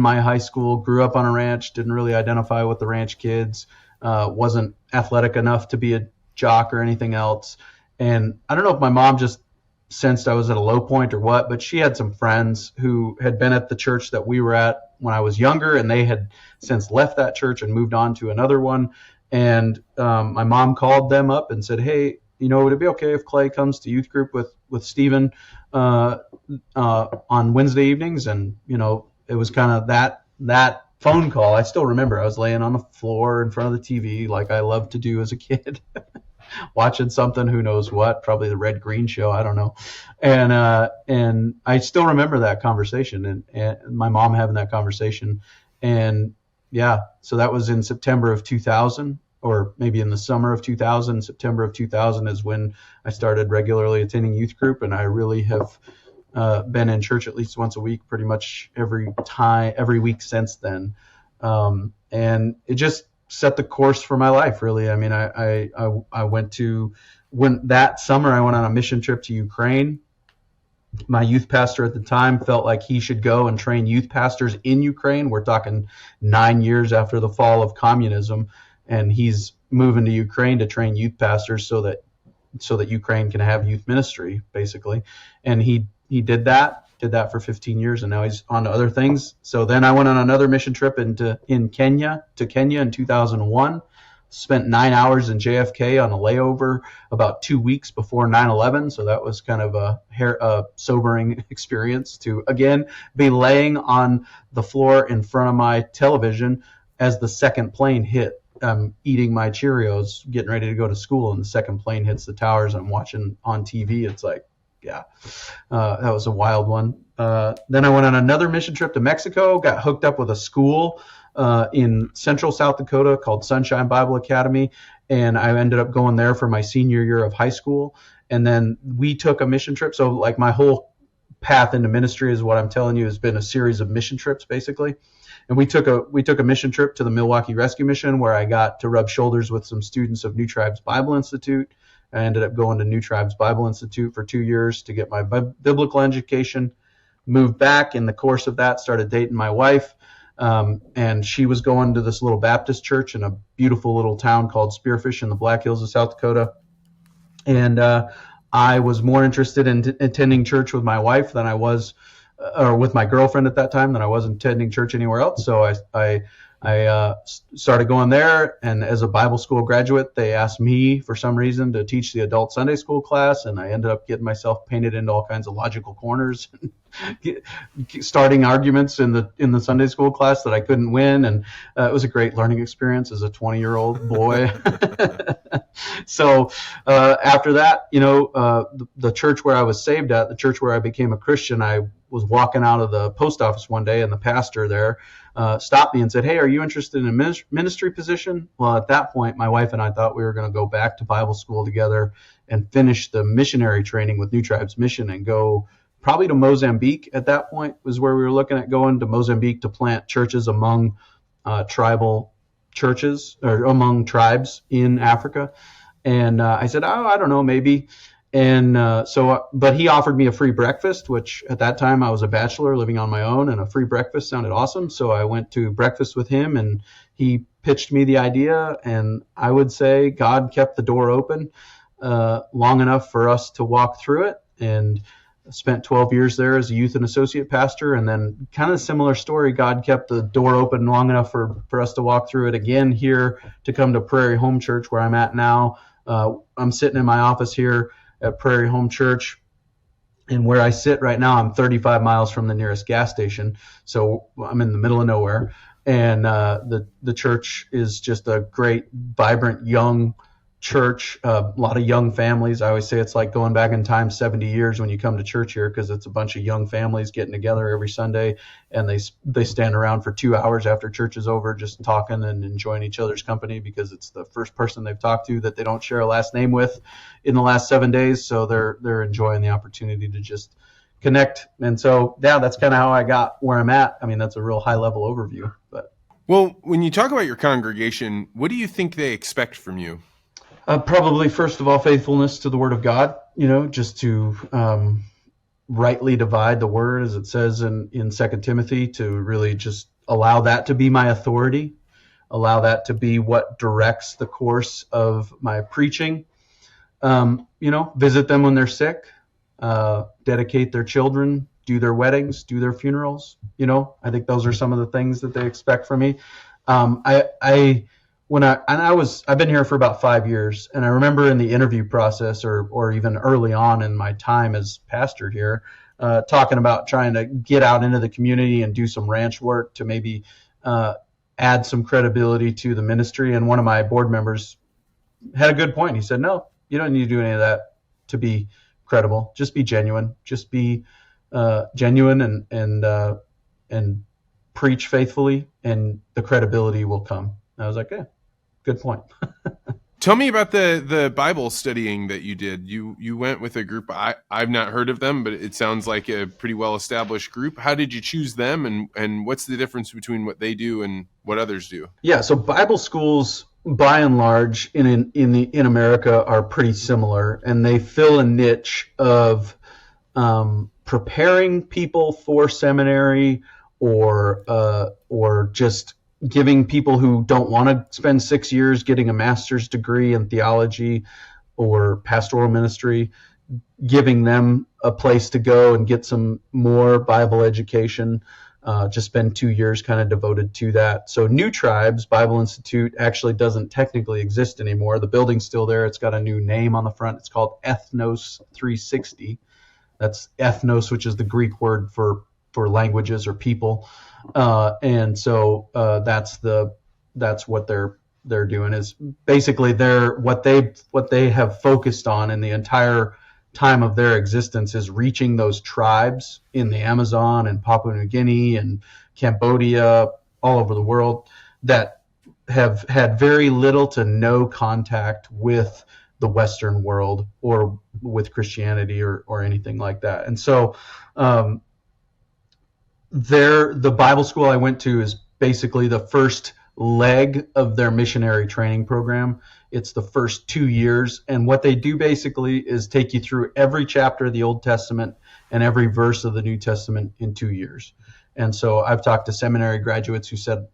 my high school. Grew up on a ranch, didn't really identify with the ranch kids, wasn't athletic enough to be a jock or anything else. And I don't know if my mom just sensed I was at a low point or what, but she had some friends who had been at the church that we were at when I was younger, and they had since left that church and moved on to another one. And my mom called them up and said, hey, would it be okay if Clay comes to youth group with Stephen on Wednesday evenings? And, it was kind of that phone call. I still remember I was laying on the floor in front of the TV like I loved to do as a kid. Watching something, who knows what, probably the Red Green Show, I don't know. And I still remember that conversation and my mom having that conversation. And yeah, so that was in September of 2000, or maybe in the summer of 2000. September of 2000 is when I started regularly attending youth group, and I really have been in church at least once a week, pretty much every week since then. And it just set the course for my life, really. I mean, I went that summer, I went on a mission trip to Ukraine. My youth pastor at the time felt like he should go and train youth pastors in Ukraine. We're talking 9 years after the fall of communism, and he's moving to Ukraine to train youth pastors so that Ukraine can have youth ministry, basically. And he did that for 15 years, and now he's on to other things. So then I went on another mission trip to Kenya in 2001. Spent 9 hours in JFK on a layover about 2 weeks before 9/11. So that was kind of a sobering experience to, again, be laying on the floor in front of my television as the second plane hit. I'm eating my Cheerios, getting ready to go to school, and the second plane hits the towers. I'm watching on TV. It's like, yeah, that was a wild one. Then I went on another mission trip to Mexico, got hooked up with a school in central South Dakota called Sunshine Bible Academy, and I ended up going there for my senior year of high school. And then we took a mission trip. So like my whole path into ministry is what I'm telling you has been a series of mission trips, basically. And we took a mission trip to the Milwaukee Rescue Mission, where I got to rub shoulders with some students of New Tribes Bible Institute. I ended up going to New Tribes Bible Institute for 2 years to get my biblical education. Moved back in the course of that, started dating my wife. And she was going to this little Baptist church in a beautiful little town called Spearfish in the Black Hills of South Dakota. And I was more interested in attending church with my wife than I was, or with my girlfriend at that time, than I was attending church anywhere else. So I started going there, and as a Bible school graduate, they asked me for some reason to teach the adult Sunday school class, and I ended up getting myself painted into all kinds of logical corners, starting arguments in the Sunday school class that I couldn't win, and it was a great learning experience as a 20-year-old boy. So after that, the church where I was saved at, the church where I became a Christian, I was walking out of the post office one day, and the pastor there stopped me and said, "Hey, are you interested in a ministry position?" Well, at that point, my wife and I thought we were going to go back to Bible school together and finish the missionary training with New Tribes Mission and go probably to Mozambique. At that point was where we were looking at going to Mozambique to plant churches among tribal churches or among tribes in Africa. And I said, "Oh, I don't know, maybe." And but he offered me a free breakfast, which at that time I was a bachelor living on my own, and a free breakfast sounded awesome. So I went to breakfast with him, and he pitched me the idea. And I would say God kept the door open long enough for us to walk through it. And spent 12 years there as a youth and associate pastor. And then kind of similar story, God kept the door open long enough for us to walk through it again here to come to Prairie Home Church, where I'm at now. I'm sitting in my office here at Prairie Home Church, and where I sit right now, I'm 35 miles from the nearest gas station. So I'm in the middle of nowhere. And the church is just a great, vibrant, young church, a lot of young families. I always say it's like going back in time 70 years when you come to church here, because it's a bunch of young families getting together every Sunday, and they stand around for 2 hours after church is over just talking and enjoying each other's company, because it's the first person they've talked to that they don't share a last name with in the last 7 days. So they're enjoying the opportunity to just connect. And so, yeah, that's kind of how I got where I'm at. I mean, that's a real high level overview. But Well, when you talk about your congregation, what do you think they expect from you? Probably, first of all, faithfulness to the Word of God, just to rightly divide the Word, as it says in 2 Timothy, to really just allow that to be my authority, allow that to be what directs the course of my preaching. Visit them when they're sick, dedicate their children, do their weddings, do their funerals. I think those are some of the things that they expect from me. I've been here for about 5 years, and I remember in the interview process or even early on in my time as pastor here, talking about trying to get out into the community and do some ranch work to maybe add some credibility to the ministry. And one of my board members had a good point. He said, "No, you don't need to do any of that to be credible. Just be genuine. Just be genuine and preach faithfully, and the credibility will come." And I was like, "Yeah. Good point." Tell me about the Bible studying that you did. You went with a group. I've not heard of them, but it sounds like a pretty well-established group. How did you choose them, and what's the difference between what they do and what others do? Yeah, so Bible schools, by and large, in America are pretty similar, and they fill a niche of preparing people for seminary or just giving people who don't want to spend 6 years getting a master's degree in theology or pastoral ministry, giving them a place to go and get some more Bible education. Just spend 2 years kind of devoted to that. So New Tribes Bible Institute actually doesn't technically exist anymore. The building's still there. It's got a new name on the front. It's called Ethnos 360. That's ethnos, which is the Greek word for languages or people. And so that's what they're doing, is basically what they have focused on in the entire time of their existence is reaching those tribes in the Amazon and Papua New Guinea and Cambodia, all over the world, that have had very little to no contact with the Western world or with Christianity or anything like that. And so the Bible school I went to is basically the first leg of their missionary training program. It's the first 2 years, and what they do basically is take you through every chapter of the Old Testament and every verse of the New Testament in 2 years. And so I've talked to seminary graduates who said,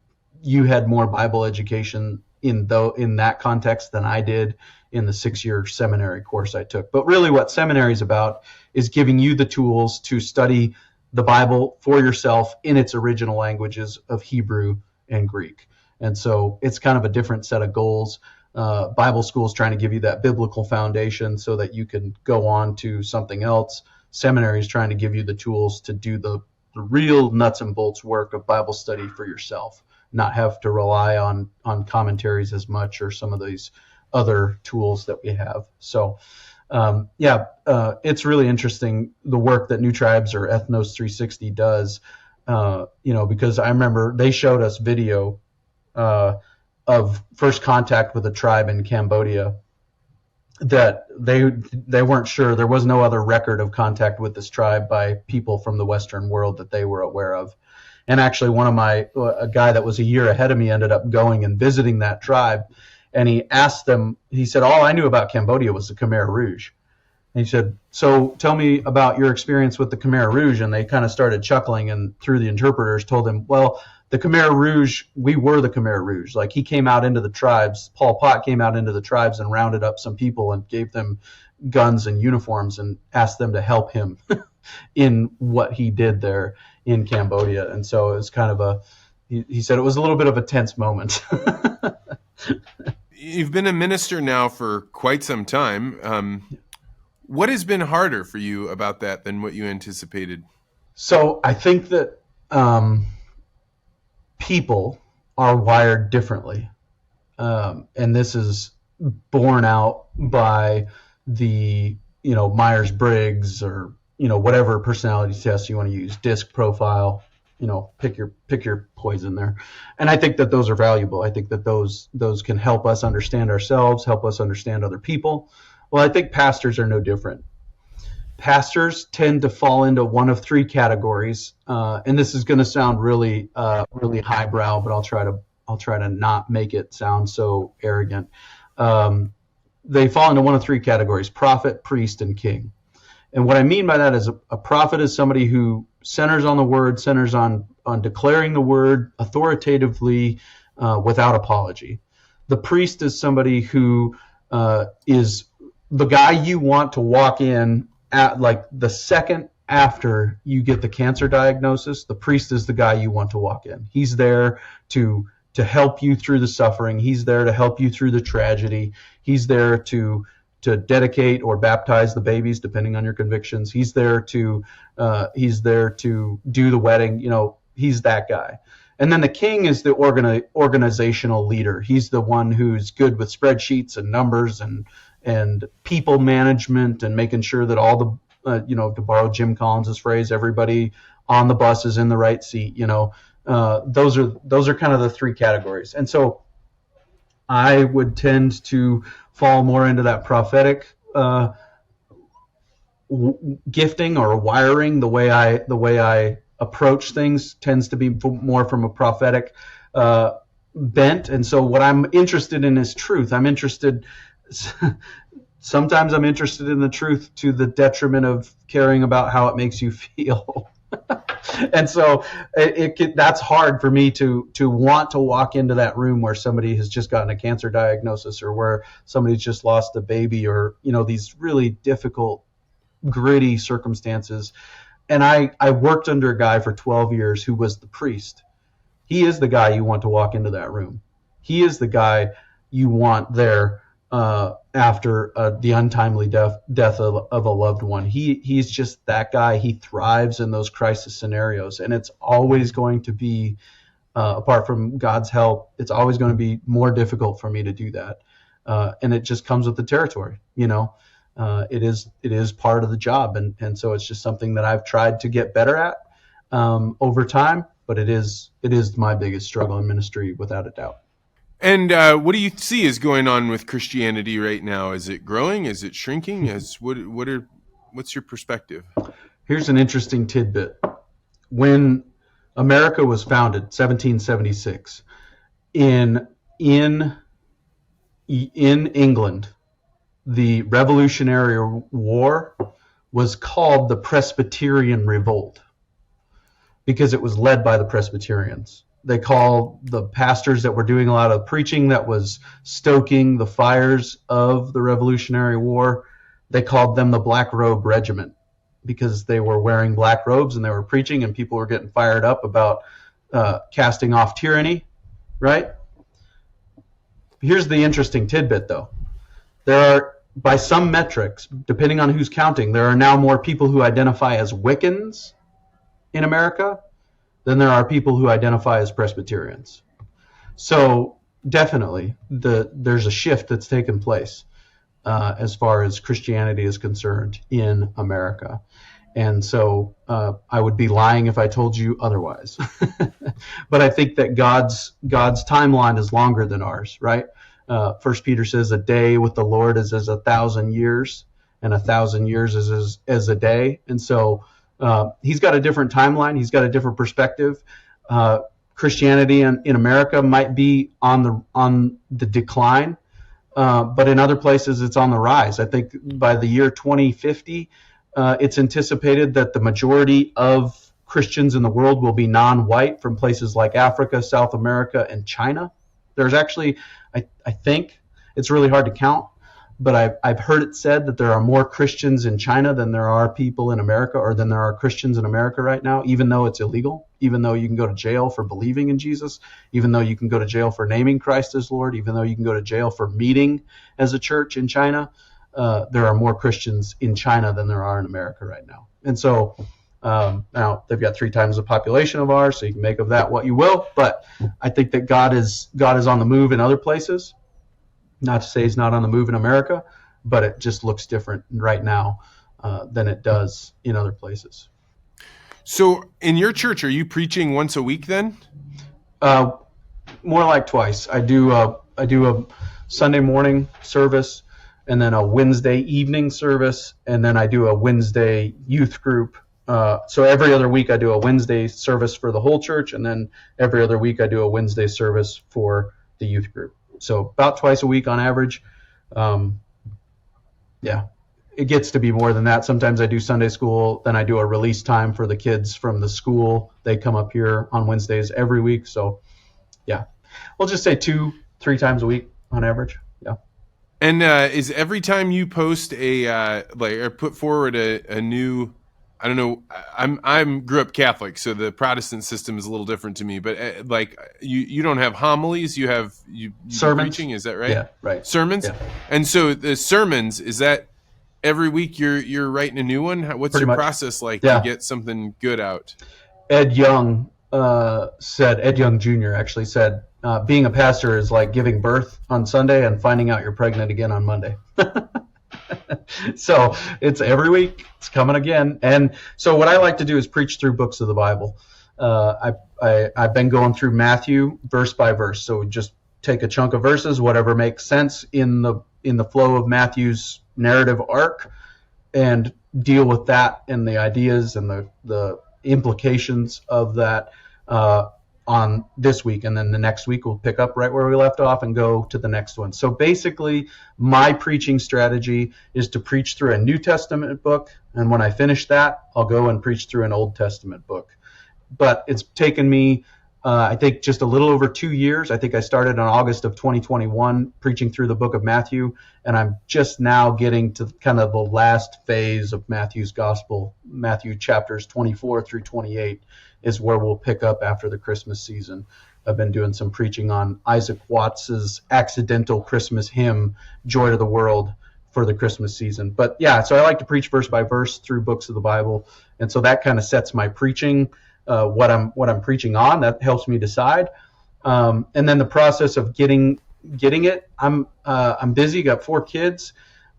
"You had more Bible education in that context than I did in the 6-year seminary course I took." But really what seminary is about is giving you the tools to study the Bible for yourself in its original languages of Hebrew and Greek. And so it's kind of a different set of goals. Bible school is trying to give you that biblical foundation so that you can go on to something else. Seminary is trying to give you the tools to do the real nuts and bolts work of Bible study for yourself, not have to rely on commentaries as much or some of these other tools that we have. So It's really interesting the work that New Tribes or Ethnos 360 does. Because I remember they showed us video of first contact with a tribe in Cambodia that they weren't sure. There was no other record of contact with this tribe by people from the Western world that they were aware of. And actually, a guy that was a year ahead of me ended up going and visiting that tribe. And he asked them, he said, all I knew about Cambodia was the Khmer Rouge. And he said, so tell me about your experience with the Khmer Rouge. And they kind of started chuckling, and through the interpreters told him, well, the Khmer Rouge, we were the Khmer Rouge. Like, he came out into the tribes, Pol Pot came out into the tribes and rounded up some people and gave them guns and uniforms and asked them to help him in what he did there in Cambodia. And so it was kind of he said it was a little bit of a tense moment. You've been a minister now for quite some time. What has been harder for you about that than what you anticipated? So I think that people are wired differently. And this is borne out by the, Myers-Briggs or, whatever personality test you want to use, DISC profile, pick your poison there. And I think that those are valuable. I think that those can help us understand ourselves, help us understand other people. Well, I think pastors are no different. Pastors tend to fall into one of three categories, and this is going to sound really highbrow, but I'll try to not make it sound so arrogant. They fall into one of three categories: prophet, priest, and king. And what I mean by that is a prophet is somebody who centers on the word, centers on declaring the word authoritatively without apology. The priest is somebody who is the guy you want to walk in at, like, the second after you get the cancer diagnosis. The priest is the guy you want to walk in. He's there to help you through the suffering. He's there to help you through the tragedy. He's there to dedicate or baptize the babies, depending on your convictions. He's there to do the wedding. He's that guy. And then the king is the organizational leader. He's the one who's good with spreadsheets and numbers and people management and making sure that all the, to borrow Jim Collins' phrase, everybody on the bus is in the right seat. Those are kind of the three categories. And so I would tend to fall more into that prophetic gifting or wiring. The way I approach things tends to be more from a prophetic bent. And so what I'm interested in is truth. Sometimes I'm interested in the truth to the detriment of caring about how it makes you feel. And so that's hard for me to want to walk into that room where somebody has just gotten a cancer diagnosis, or where somebody's just lost a baby, or these really difficult, gritty circumstances. And I worked under a guy for 12 years who was the priest. He is the guy you want to walk into that room. He is the guy you want there after the untimely death of a loved one. He's just that guy. He thrives in those crisis scenarios, and it's always going to be, apart from God's help, it's always going to be more difficult for me to do that, and it just comes with the territory. It is part of the job, and so it's just something that I've tried to get better at over time. But it is my biggest struggle in ministry, without a doubt. And what do you see is going on with Christianity right now? Is it growing? Is it shrinking? What's your perspective? Here's an interesting tidbit. When America was founded, 1776, in England, the Revolutionary War was called the Presbyterian Revolt because it was led by the Presbyterians. They called the pastors that were doing a lot of preaching that was stoking the fires of the Revolutionary War, they called them the Black Robe Regiment, because they were wearing black robes and they were preaching, and people were getting fired up about casting off tyranny, right? Here's the interesting tidbit, though. There are, by some metrics, depending on who's counting, there are now more people who identify as Wiccans in America than there are people who identify as Presbyterians. So definitely there's a shift that's taken place. as far as Christianity is concerned in America. And so I would be lying if I told you otherwise. But I think that God's timeline is longer than ours, right? First Peter says a day with the Lord is as 1,000 years, and 1,000 years is as a day. And so he's got a different timeline. He's got a different perspective. Christianity in America might be on the decline, but in other places it's on the rise. I think by the year 2050, it's anticipated that the majority of Christians in the world will be non-white from places like Africa, South America, and China. There's actually, I think, it's really hard to count, but I've heard it said that there are more Christians in China than there are people in America, or than there are Christians in America right now, even though it's illegal, even though you can go to jail for believing in Jesus, even though you can go to jail for naming Christ as Lord, even though you can go to jail for meeting as a church in China. There are more Christians in China than there are in America right now. And so now they've got 3 times the population of ours, so you can make of that what you will. But I think that God is on the move in other places. Not to say he's not on the move in America, but it just looks different right now than it does in other places. So in your church, are you preaching once a week then? More like twice. I do a Sunday morning service, and then a Wednesday evening service, and then I do a Wednesday youth group. So every other week I do a Wednesday service for the whole church, and then every other week I do a Wednesday service for the youth group. So about twice a week on average. Yeah, it gets to be more than that. Sometimes I do Sunday school, then I do a release time for the kids from the school. They come up here on Wednesdays every week. So yeah, we'll just say 2-3 times a week on average. Yeah. And is every time you post or put forward a new, I don't know, I'm grew up Catholic, so the Protestant system is a little different to me. But you don't have homilies, you have you sermons. Preaching, is that right? Yeah, right. Sermons. Yeah. And so the sermons, is that every week you're writing a new one? What's your process like to get something good out? Ed Young Jr. actually said, being a pastor is like giving birth on Sunday and finding out you're pregnant again on Monday. So it's every week, it's coming again. And so what I like to do is preach through books of the Bible. I've been going through Matthew verse by verse. So just take a chunk of verses, whatever makes sense in the flow of Matthew's narrative arc, and deal with that and the ideas and the implications of that on this week. And then the next week we'll pick up right where we left off and go to the next one. So basically my preaching strategy is to preach through a New Testament book, and when I finish that, I'll go and preach through an Old Testament book. But it's taken me I think just a little over 2 years. I think I started in August of 2021 preaching through the book of Matthew, and I'm just now getting to kind of the last phase of Matthew's gospel. Matthew chapters 24 through 28 is where we'll pick up after the Christmas season. I've been doing some preaching on Isaac Watts's accidental Christmas hymn, Joy to the World, for the Christmas season. But yeah, so I like to preach verse by verse through books of the Bible, and so that kind of sets my preaching. What I'm preaching on, that helps me decide, and then the process of getting it. I'm busy. Got 4 kids.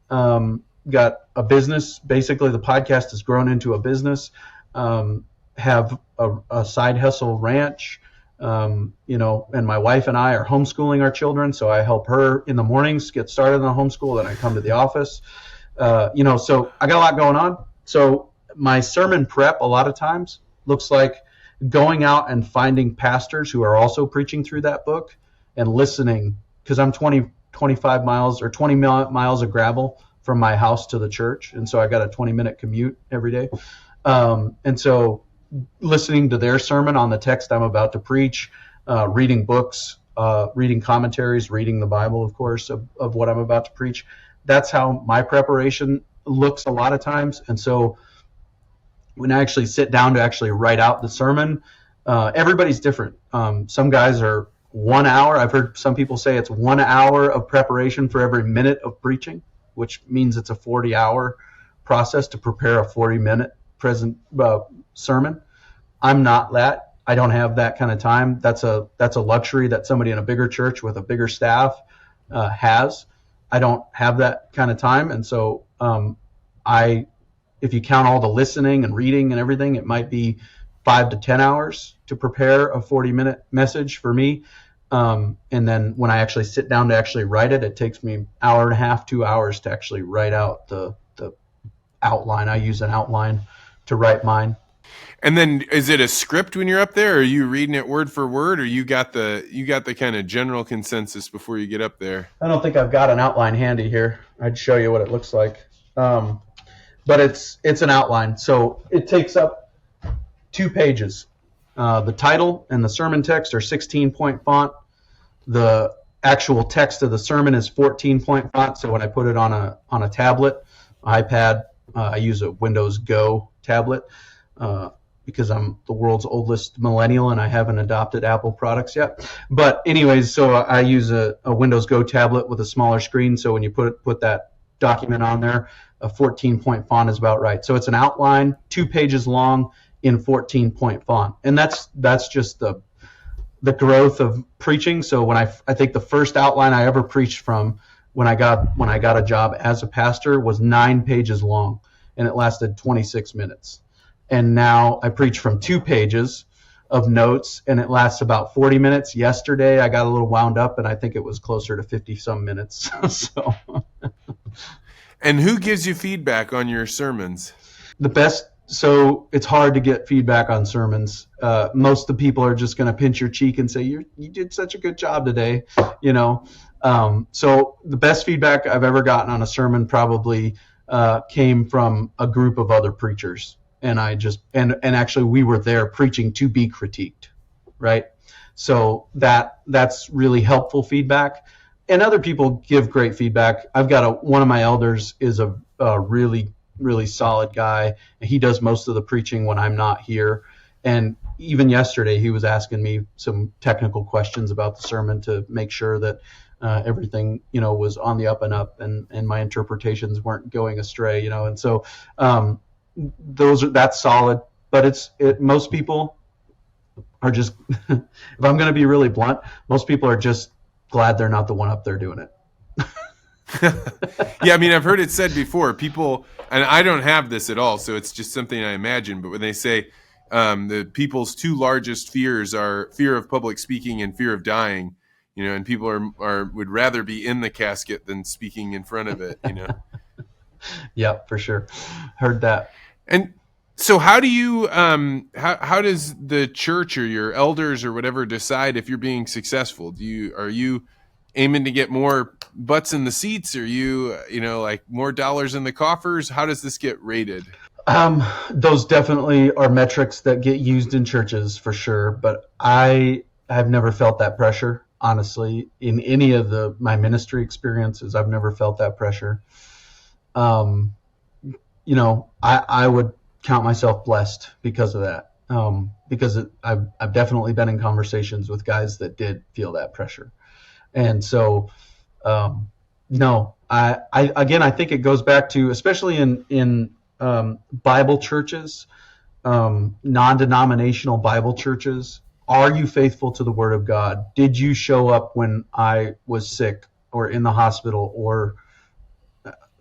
Got a business. Basically, the podcast has grown into a business. Have a side hustle ranch. And my wife and I are homeschooling our children, so I help her in the mornings get started on homeschool. Then I come to the office. So I got a lot going on. So my sermon prep a lot of times looks like going out and finding pastors who are also preaching through that book and listening, because I'm 25 miles or 20 miles of gravel from my house to the church. And so I got a 20-minute commute every day. And so listening to their sermon on the text I'm about to preach, reading books, reading commentaries, reading the Bible, of course, of what I'm about to preach. That's how my preparation looks a lot of times. And so when I actually sit down to actually write out the sermon, everybody's different. Some guys are 1 hour. I've heard some people say it's 1 hour of preparation for every minute of preaching, which means it's a 40-hour process to prepare a 40-minute sermon. I'm not that. I don't have that kind of time. That's a luxury that somebody in a bigger church with a bigger staff has. I don't have that kind of time. And so if you count all the listening and reading and everything, it might be 5 to 10 hours to prepare a 40-minute message for me. And then when I actually sit down to actually write it, it takes me an hour and a half, 2 hours to actually write out the outline. I use an outline to write mine. And then is it a script when you're up there, or are you reading it word for word, or you got the kind of general consensus before you get up there? I don't think I've got an outline handy here. I'd show you what it looks like. But it's an outline. So it takes up 2 pages. The title and the sermon text are 16-point font. The actual text of the sermon is 14-point font. So when I put it on a tablet, iPad, I use a Windows Go tablet because I'm the world's oldest millennial and I haven't adopted Apple products yet. But anyways, so I use a Windows Go tablet with a smaller screen. So when you put that document on there, a 14-point font is about right. So it's an outline, 2 pages long in 14-point font. And that's just the growth of preaching. So when I think the first outline I ever preached from when I got a job as a pastor was 9 pages long, and it lasted 26 minutes. And now I preach from 2 pages of notes, and it lasts about 40 minutes. Yesterday I got a little wound up, and I think it was closer to 50-some minutes. So. And who gives you feedback on your sermons? So it's hard to get feedback on sermons. Most of the people are just going to pinch your cheek and say, you did such a good job today, So the best feedback I've ever gotten on a sermon probably came from a group of other preachers. And actually we were there preaching to be critiqued, right? So that's really helpful feedback. And other people give great feedback. I've got one of my elders is a really, really solid guy, and he does most of the preaching when I'm not here. And even yesterday, he was asking me some technical questions about the sermon to make sure that everything, was on the up and up, and my interpretations weren't going astray, And so that's solid. But most people are just, if I'm going to be really blunt, most people are just glad they're not the one up there doing it. Yeah, I mean, I've heard it said before, people, and I don't have this at all, so it's just something I imagine, but when they say the people's 2 largest fears are fear of public speaking and fear of dying, and people would rather be in the casket than speaking in front of it, Yeah, for sure. Heard that. And so how do you, how does the church or your elders or whatever decide if you're being successful? Are you aiming to get more butts in the seats? Are you, like more dollars in the coffers? How does this get rated? Those definitely are metrics that get used in churches for sure. But I have never felt that pressure, honestly, in any of my ministry experiences. I've never felt that pressure. I would count myself blessed because of that. Because I've definitely been in conversations with guys that did feel that pressure. And so, no, I think it goes back to, especially in Bible churches, non-denominational Bible churches, are you faithful to the Word of God? Did you show up when I was sick or in the hospital or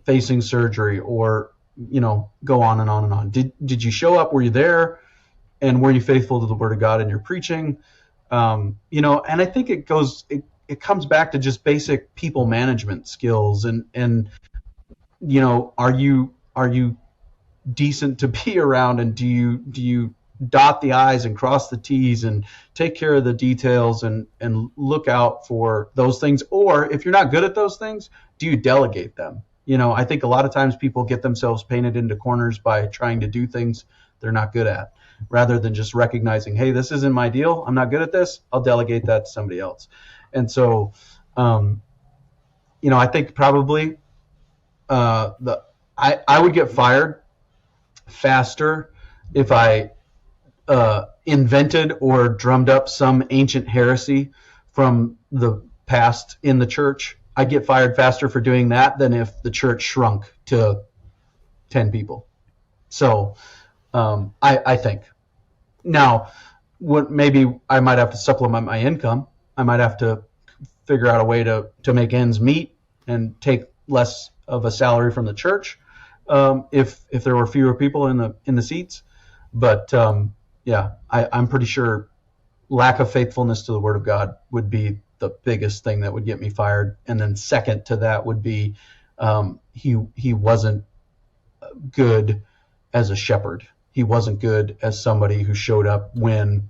facing surgery or, go on and on and on? Did you show up? Were you there? And were you faithful to the Word of God in your preaching? And I think it comes back to just basic people management skills and are you decent to be around, and do you dot the I's and cross the T's and take care of the details and look out for those things? Or if you're not good at those things, do you delegate them? I think a lot of times people get themselves painted into corners by trying to do things they're not good at, rather than just recognizing, hey, this isn't my deal. I'm not good at this. I'll delegate that to somebody else. And so, I think probably I would get fired faster if I invented or drummed up some ancient heresy from the past in the church. I'd get fired faster for doing that than if the church shrunk to 10 people. So I think. Now, maybe I might have to supplement my income. I might have to figure out a way to make ends meet and take less of a salary from the church if there were fewer people in the seats. But I'm pretty sure lack of faithfulness to the Word of God would be the biggest thing that would get me fired. And then second to that would be he wasn't good as a shepherd. He wasn't good as somebody who showed up when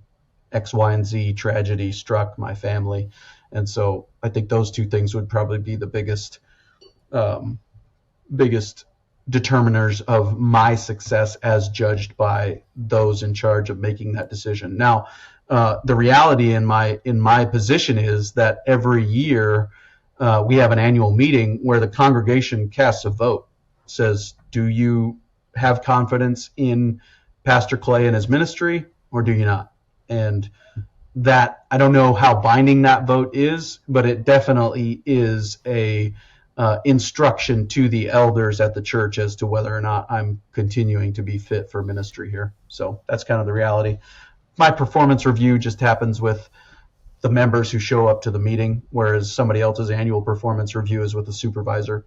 X, Y, and Z tragedy struck my family. And so I think those two things would probably be the biggest determiners of my success as judged by those in charge of making that decision. Now, the reality in my position is that every year we have an annual meeting where the congregation casts a vote, says, do you have confidence in Pastor Clay and his ministry, or do you not? And that, I don't know how binding that vote is, but it definitely is a instruction to the elders at the church as to whether or not I'm continuing to be fit for ministry here. So that's kind of the reality. My performance review just happens with the members who show up to the meeting, whereas somebody else's annual performance review is with the supervisor.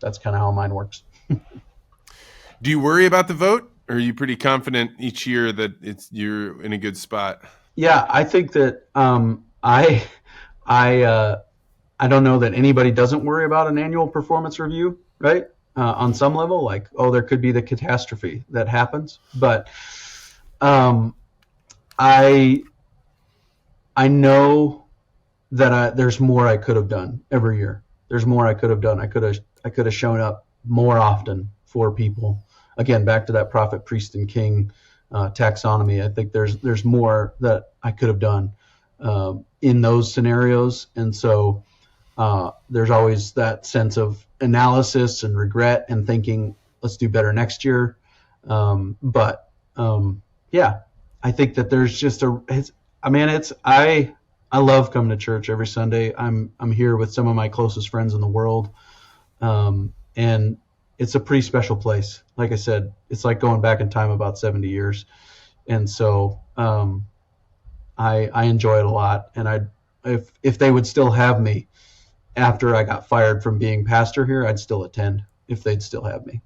That's kind of how mine works. Do you worry about the vote, or are you pretty confident each year that you're in a good spot? Yeah, I think that I don't know that anybody doesn't worry about an annual performance review, right? On some level, like, there could be the catastrophe that happens, but I know that there's more I could have done every year. There's more I could have done. I could have shown up more often for people. Again, back to that prophet, priest, and king taxonomy. I think there's more that I could have done in those scenarios, and so there's always that sense of analysis and regret and thinking, let's do better next year. But I think that there's just I love coming to church every Sunday. I'm here with some of my closest friends in the world, and it's a pretty special place. Like I said, it's like going back in time about 70 years, and so I enjoy it a lot. And if they would still have me after I got fired from being pastor here, I'd still attend if they'd still have me.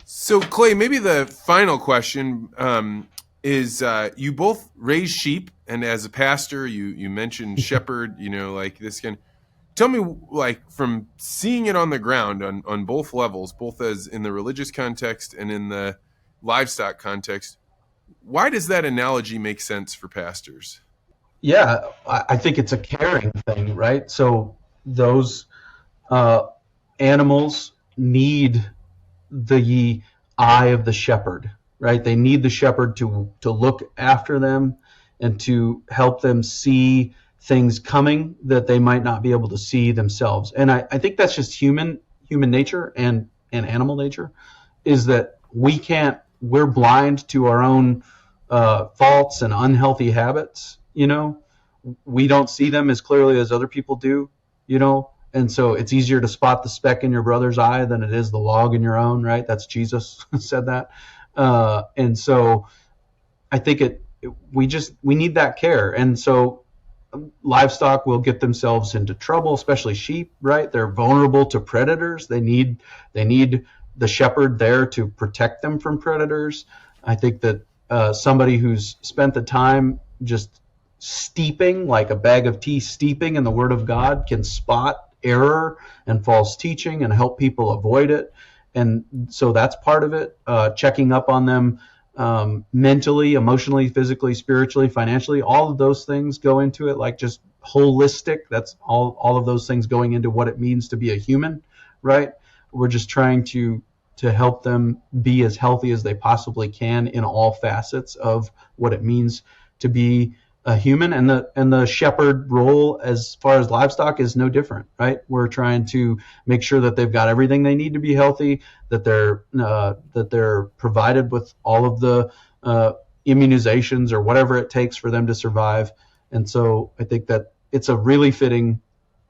So Clay, maybe the final question is you both raise sheep, and as a pastor, you mentioned shepherd, like this kind. Tell me, like, from seeing it on the ground on both levels, both as in the religious context and in the livestock context, why does that analogy make sense for pastors? Yeah, I think it's a caring thing, right? So those animals need the eye of the shepherd, right? They need the shepherd to look after them and to help them see things coming that they might not be able to see themselves. And I think that's just human nature and animal nature, is that we're blind to our own faults and unhealthy habits. We don't see them as clearly as other people do, and so it's easier to spot the speck in your brother's eye than it is the log in your own, right? That's Jesus said that. And so I think we need that care. And so livestock will get themselves into trouble, especially sheep, right? They're vulnerable to predators. They need the shepherd there to protect them from predators. I think that somebody who's spent the time just steeping, like a bag of tea, steeping in the Word of God, can spot error and false teaching and help people avoid it. And so that's part of it. Checking up on them mentally, emotionally, physically, spiritually, financially, all of those things go into it, like just holistic. That's all of those things going into what it means to be a human, right? We're just trying to help them be as healthy as they possibly can in all facets of what it means to be a human. And the shepherd role as far as livestock is no different, right? We're trying to make sure that they've got everything they need to be healthy, that they're provided with all of the immunizations or whatever it takes for them to survive. And so I think that it's a really fitting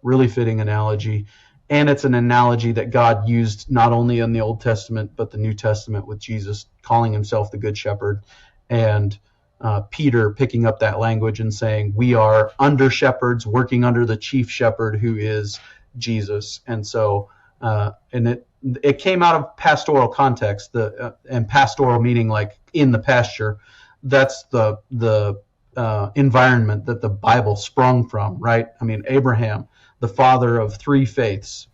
analogy. And it's an analogy that God used not only in the Old Testament, but the New Testament with Jesus calling himself the Good Shepherd. And Peter picking up that language and saying, we are under shepherds working under the chief shepherd who is Jesus. And so, and it came out of pastoral context, and pastoral meaning like in the pasture. That's the environment that the Bible sprung from, right? I mean, Abraham, the father of three faiths,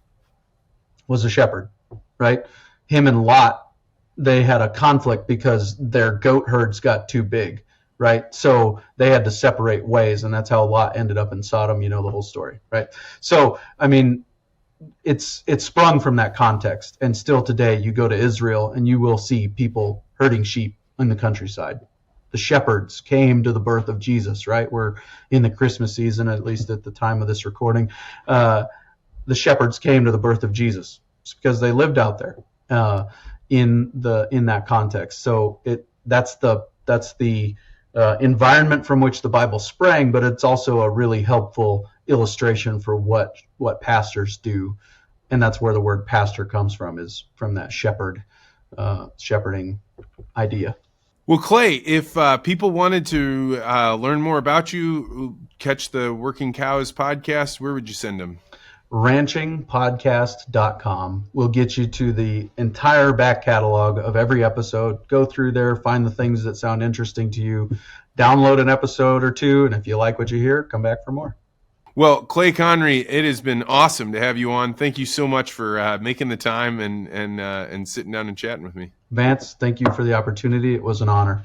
was a shepherd, right? Him and Lot, they had a conflict because their goat herds got too big, right? So they had to separate ways, and that's how Lot ended up in Sodom. You know the whole story, right? So, I mean, it's sprung from that context, and still today you go to Israel and you will see people herding sheep in the countryside. The shepherds came to the birth of Jesus, right? We're in the Christmas season, at least at the time of this recording. The shepherds came to the birth of Jesus. It's because they lived out there in that context. So that's the environment from which the Bible sprang, but it's also a really helpful illustration for what pastors do, and that's where the word pastor comes from, is from that shepherding idea. Well, Clay, if people wanted to learn more about you, catch the Working Cows podcast, where would you send them? ranchingpodcast.com will get you to the entire back catalog of every episode. Go through there, find the things that sound interesting to you, download an episode or two, and if you like what you hear, come back for more. Well, Clay Conry, it has been awesome to have you on. Thank you so much for making the time and sitting down and chatting with me. Vance, thank you for the opportunity. It was an honor.